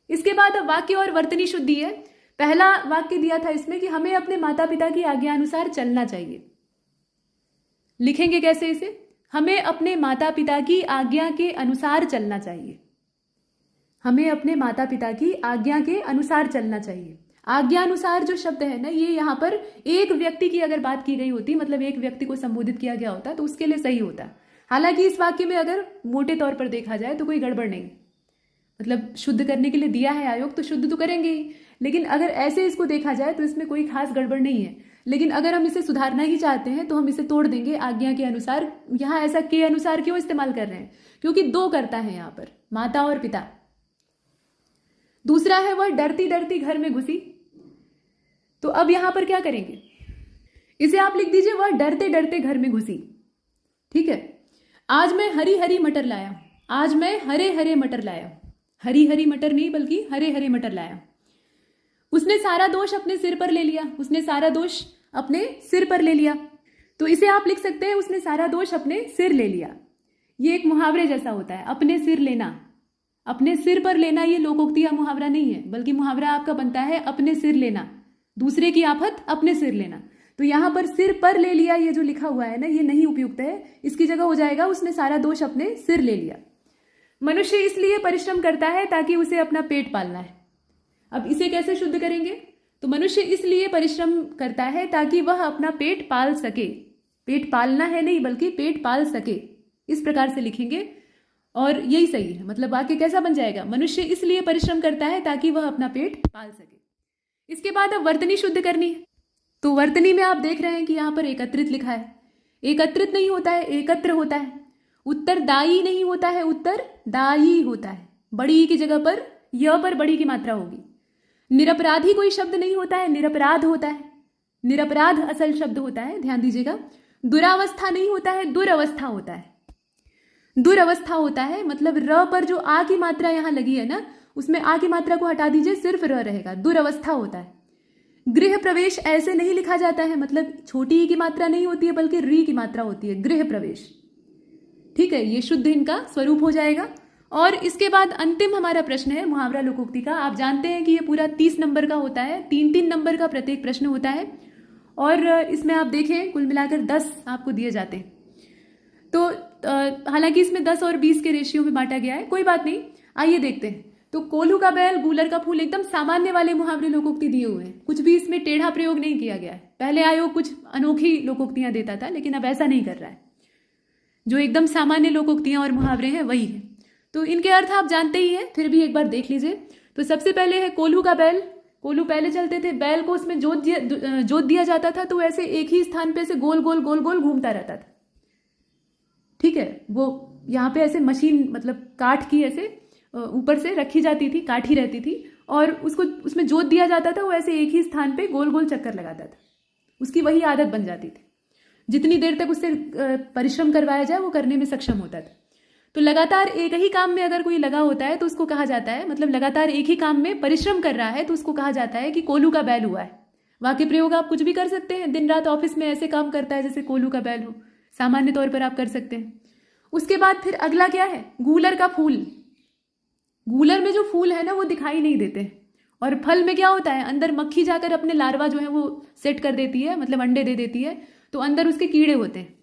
इसके बाद अब वाक्य और वर्तनी शुद्धि है। पहला वाक्य दिया था इसमें कि हमें अपने माता पिता की आज्ञा अनुसार चलना चाहिए। लिखेंगे कैसे इसे? हमें अपने माता पिता की आज्ञा के अनुसार चलना चाहिए। हमें अपने माता पिता की आज्ञा के अनुसार चलना चाहिए। आज्ञा अनुसार जो शब्द है ना, ये यहाँ पर एक व्यक्ति की अगर बात की गई होती, मतलब एक व्यक्ति को संबोधित किया गया होता तो उसके लिए सही होता। हालांकि इस वाक्य में अगर मोटे तौर पर देखा जाए तो कोई गड़बड़ नहीं, मतलब शुद्ध करने के लिए दिया है आयोग तो शुद्ध तो करेंगे ही, लेकिन अगर ऐसे इसको देखा जाए तो इसमें कोई खास गड़बड़ नहीं है। लेकिन अगर हम इसे सुधारना ही चाहते हैं तो हम इसे तोड़ देंगे आज्ञा के अनुसार। यहाँ ऐसा के अनुसार क्यों इस्तेमाल कर रहे हैं? क्योंकि दो कर्ता है यहाँ पर, माता और पिता। दूसरा है वह डरती डरती घर में घुसी। तो अब यहां पर क्या करेंगे, इसे आप लिख दीजिए वह डरते डरते घर में घुसी। ठीक है, आज मैं हरी हरी मटर लाया, आज मैं हरे हरे मटर लाया, हरी हरी मटर नहीं बल्कि हरे हरे मटर लाया। उसने सारा दोष अपने सिर पर ले लिया, उसने सारा दोष अपने सिर पर ले लिया। तो इसे आप लिख सकते हैं उसने सारा दोष अपने सिर ले लिया। ये एक मुहावरे जैसा होता है, अपने सिर लेना, अपने सिर पर लेना। ये लोकोक्ति या मुहावरा नहीं है, बल्कि मुहावरा आपका बनता है अपने सिर लेना, दूसरे की आफत अपने सिर लेना। तो यहां पर सिर पर ले लिया ये जो लिखा हुआ है ना, ये नहीं उपयुक्त है। इसकी जगह हो जाएगा उसने सारा दोष अपने सिर ले लिया। मनुष्य इसलिए परिश्रम करता है ताकि उसे अपना पेट पालना है। अब इसे कैसे शुद्ध करेंगे? तो मनुष्य इसलिए परिश्रम करता है ताकि वह अपना पेट पाल सके। पेट पालना है नहीं बल्कि पेट पाल सके, इस प्रकार से लिखेंगे और यही सही है। मतलब वाक्य कैसा बन जाएगा? मनुष्य इसलिए परिश्रम करता है ताकि वह अपना पेट पाल सके। इसके बाद अब वर्तनी शुद्ध करनी है। तो वर्तनी में आप देख रहे हैं कि यहां पर एकत्रित लिखा है। एकत्रित नहीं होता है, एकत्र होता है। उत्तरदायी नहीं होता है, उत्तरदायी होता है। बड़ी ई की जगह पर य पर बड़ी की मात्रा होगी। निरपराधी कोई शब्द नहीं होता है, निरपराध होता है। निरपराध असल शब्द होता है, ध्यान दीजिएगा। दुरावस्था नहीं होता है, दुरवस्था होता है। दुरवस्था होता है मतलब र पर जो आ की मात्रा यहां लगी है ना, उसमें आ की मात्रा को हटा दीजिए, सिर्फ र रहेगा। दुरवस्था होता है। गृह प्रवेश ऐसे नहीं लिखा जाता है, मतलब छोटी ई की मात्रा नहीं होती है बल्कि री की मात्रा होती है, गृह प्रवेश। ठीक है, ये शुद्ध इनका स्वरूप हो जाएगा। और इसके बाद अंतिम हमारा प्रश्न है मुहावरा लोकोक्ति का। आप जानते हैं कि ये पूरा 30 नंबर का होता है, 3-3 नंबर का प्रत्येक प्रश्न होता है। और इसमें आप देखें कुल मिलाकर 10 आपको दिए जाते हैं। तो हालांकि इसमें 10 और 20 के रेशियो में बांटा गया है, कोई बात नहीं। आइए देखते हैं। तो कोल्हू का बैल, गूलर का फूल, एकदम सामान्य वाले मुहावरे लोकोक्ति दिए हुए हैं। कुछ भी इसमें टेढ़ा प्रयोग नहीं किया गया है। पहले आयोग कुछ अनोखी लोकोक्तियां देता था, लेकिन अब ऐसा नहीं कर रहा है। जो एकदम सामान्य लोकोक्तियां और मुहावरे हैं वही है। तो इनके अर्थ आप जानते ही हैं, फिर भी एक बार देख लीजिए। तो सबसे पहले है कोल्हू का बैल। कोल्हू पहले चलते थे, बैल को उसमें जोत दिया जाता था, तो ऐसे एक ही स्थान पे ऐसे गोल गोल गोल गोल घूमता रहता था। ठीक है, वो यहाँ पे ऐसे मशीन मतलब काठ की ऐसे ऊपर से रखी जाती थी, काठी रहती थी, और उसको उसमें जोत दिया जाता था। वो ऐसे एक ही स्थान पे गोल गोल चक्कर लगाता था। उसकी वही आदत बन जाती थी। जितनी देर तक उससे परिश्रम करवाया जाए वो करने में सक्षम होता था। तो लगातार एक ही काम में अगर कोई लगा होता है तो उसको कहा जाता है, मतलब लगातार एक ही काम में परिश्रम कर रहा है तो उसको कहा जाता है कि कोल्हू का बैल हुआ है। वाक्य प्रयोग आप कुछ भी कर सकते हैं। दिन रात ऑफिस में ऐसे काम करता है जैसे कोल्हू का बैल हो, सामान्य तौर पर आप कर सकते हैं। उसके बाद फिर अगला क्या है? गूलर का फूल। गूलर में जो फूल है ना वो दिखाई नहीं देते, और फल में क्या होता है? अंदर मक्खी जाकर अपने लार्वा जो है वो सेट कर देती है, मतलब अंडे दे देती है, तो अंदर उसके कीड़े होते हैं।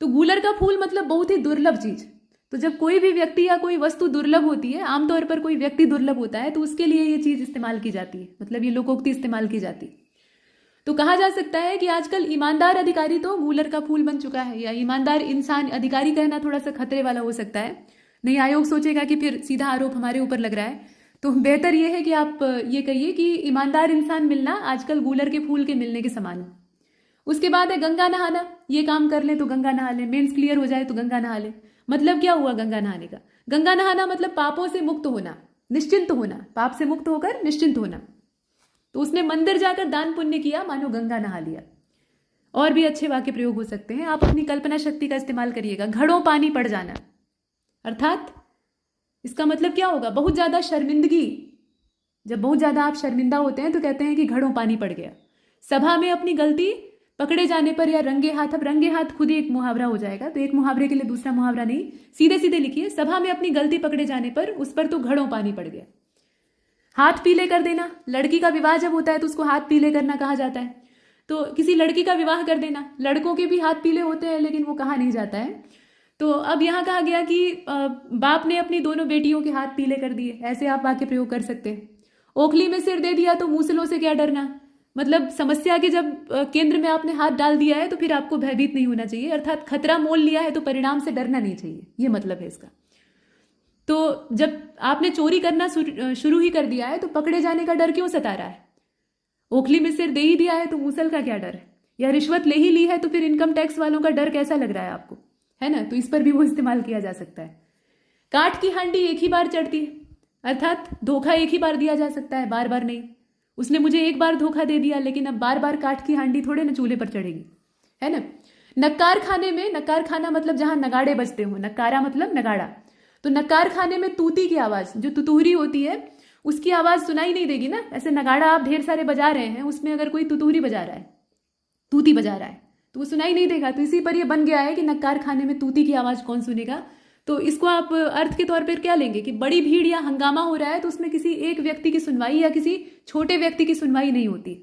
तो गूलर का फूल मतलब बहुत ही दुर्लभ चीज। तो जब कोई भी व्यक्ति या कोई वस्तु दुर्लभ होती है, आमतौर पर कोई व्यक्ति दुर्लभ होता है, तो उसके लिए ये चीज इस्तेमाल की जाती है, मतलब ये लोकोक्ति इस्तेमाल की जाती है। तो कहा जा सकता है कि आजकल ईमानदार अधिकारी तो गूलर का फूल बन चुका है, या ईमानदार इंसान, अधिकारी कहना थोड़ा सा खतरे वाला हो सकता है। नहीं, आयोग सोचेगा कि फिर सीधा आरोप हमारे ऊपर लग रहा है। तो बेहतर यह है कि आप ये कहिए कि ईमानदार इंसान मिलना आजकल गूलर के फूल के मिलने के समान है। उसके बाद है गंगा नहाना। ये काम कर ले तो गंगा नहा ले, मेंस क्लियर हो जाए तो गंगा नहा ले। मतलब क्या हुआ गंगा नहाने का? गंगा नहाना मतलब पापों से मुक्त होना, निश्चिंत होना, पाप से मुक्त होकर निश्चिंत होना। तो उसने मंदिर जाकर दान पुण्य किया, मानो गंगा नहा लिया। और भी अच्छे वाक्य प्रयोग हो सकते हैं, आप अपनी कल्पना शक्ति का इस्तेमाल करिएगा। घड़ों पानी पड़ जाना, अर्थात इसका मतलब क्या होगा? बहुत ज्यादा शर्मिंदगी। जब बहुत ज्यादा आप शर्मिंदा होते हैं तो कहते हैं कि घड़ों पानी पड़ गया। सभा में अपनी गलती पकड़े जाने पर, या रंगे हाथ, अब रंगे हाथ खुद ही एक मुहावरा हो जाएगा, तो एक मुहावरे के लिए दूसरा मुहावरा नहीं, सीधे सीधे लिखिए। सभा में अपनी गलती पकड़े जाने पर उस पर तो घड़ों पानी पड़ गया। हाथ पीले कर देना, लड़की का विवाह जब होता है तो उसको हाथ पीले करना कहा जाता है। तो किसी लड़की का विवाह कर देना, लड़कों के भी हाथ पीले होते हैं लेकिन वो कहा नहीं जाता है। तो अब यहां कहा गया कि बाप ने अपनी दोनों बेटियों के हाथ पीले कर दिए, ऐसे आप वाक्य प्रयोग कर सकते हैं। ओखली में सिर दे दिया तो मूसलों से क्या डरना, मतलब समस्या के जब केंद्र में आपने हाथ डाल दिया है तो फिर आपको भयभीत नहीं होना चाहिए, अर्थात खतरा मोल लिया है तो परिणाम से डरना नहीं चाहिए, ये मतलब है इसका। तो जब आपने चोरी करना शुरू ही कर दिया है तो पकड़े जाने का डर क्यों सता रहा है? ओखली में सिर दे ही दिया है तो मूसल का क्या डर है, या रिश्वत ले ही ली है तो फिर इनकम टैक्स वालों का डर कैसा लग रहा है आपको, है ना। तो इस पर भी वो इस्तेमाल किया जा सकता है। काठ की हांडी एक ही बार चढ़ती है, अर्थात धोखा एक ही बार दिया जा सकता है, बार बार नहीं। उसने मुझे एक बार धोखा दे दिया, लेकिन अब बार बार काठ की हांडी थोड़े ना चूल्हे पर चढ़ेगी, है ना। नक्कार खाने में, नक्कार खाना मतलब जहां नगाड़े बजते हो, नक्कारा मतलब नगाड़ा, तो नक्कार खाने में तूती की आवाज, जो तुतूहरी होती है उसकी आवाज सुनाई नहीं देगी ना। ऐसे नगाड़ा आप ढेर सारे बजा रहे हैं, उसमें अगर कोई तुतूहरी बजा रहा है, तूती बजा रहा है, तो वो सुनाई नहीं देगा। तो इसी पर ये बन गया है कि नक्कार खाने में तूती की आवाज कौन सुनेगा। तो इसको आप अर्थ के तौर पर क्या लेंगे कि बड़ी भीड़ या हंगामा हो रहा है तो उसमें किसी एक व्यक्ति की सुनवाई या किसी छोटे व्यक्ति की सुनवाई नहीं होती।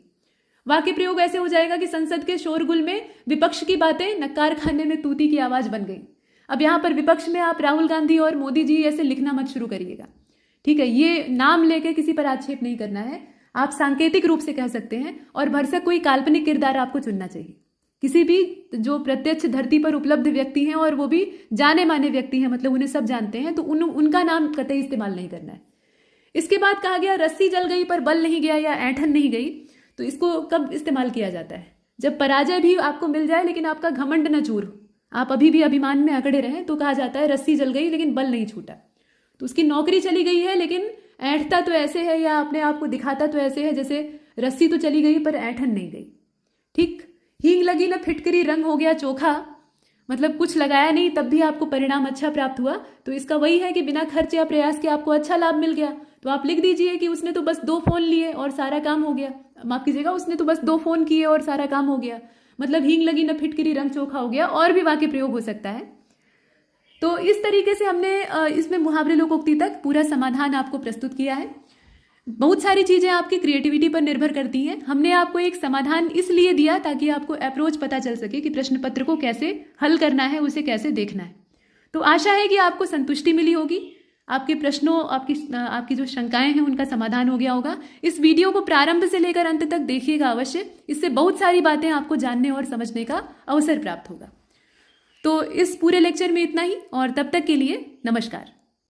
वाक्य प्रयोग ऐसे हो जाएगा कि संसद के शोरगुल में विपक्ष की बातें नक्कार खाने में तूती की आवाज बन गई। अब यहां पर विपक्ष में आप राहुल गांधी और मोदी जी ऐसे लिखना मत शुरू करिएगा, ठीक है। ये नाम लेके किसी पर आक्षेप नहीं करना है, आप सांकेतिक रूप से कह सकते हैं। और भरसक कोई काल्पनिक किरदार आपको चुनना चाहिए, किसी भी जो प्रत्यक्ष धरती पर उपलब्ध व्यक्ति हैं और वो भी जाने माने व्यक्ति हैं, मतलब उन्हें सब जानते हैं, तो उनका नाम कतई इस्तेमाल नहीं करना है। इसके बाद कहा गया रस्सी जल गई पर बल नहीं गया या ऐंठन नहीं गई। तो इसको कब इस्तेमाल किया जाता है? जब पराजय भी आपको मिल जाए लेकिन आपका घमंड न चूर हो, आप अभी भी अभिमान में अकड़े रहें, तो कहा जाता है रस्सी जल गई लेकिन बल नहीं छूटा। तो उसकी नौकरी चली गई है लेकिन ऐंठता तो ऐसे है या अपने आप को दिखाता तो ऐसे है जैसे रस्सी तो चली गई पर ऐंठन नहीं गई, ठीक। हींग लगी न फिटकरी रंग हो गया चोखा, मतलब कुछ लगाया नहीं तब भी आपको परिणाम अच्छा प्राप्त हुआ। तो इसका वही है कि बिना खर्च या प्रयास के आपको अच्छा लाभ मिल गया। तो आप लिख दीजिए कि उसने तो बस 2 फोन लिए और सारा काम हो गया। माफ कीजिएगा, उसने तो बस 2 फोन किए और सारा काम हो गया, मतलब हींग लगी न फिटकरी रंग चोखा हो गया। और भी वाक्य प्रयोग हो सकता है। तो इस तरीके से हमने इसमें मुहावरे लोकोक्ति तक पूरा समाधान आपको प्रस्तुत किया है। बहुत सारी चीजें आपकी क्रिएटिविटी पर निर्भर करती हैं। हमने आपको एक समाधान इसलिए दिया ताकि आपको अप्रोच पता चल सके कि प्रश्न पत्र को कैसे हल करना है, उसे कैसे देखना है। तो आशा है कि आपको संतुष्टि मिली होगी, आपके प्रश्नों, आपकी जो शंकाएं हैं उनका समाधान हो गया होगा। इस वीडियो को प्रारंभ से लेकर अंत तक देखिएगा अवश्य, इससे बहुत सारी बातें आपको जानने और समझने का अवसर प्राप्त होगा। तो इस पूरे लेक्चर में इतना ही, और तब तक के लिए नमस्कार।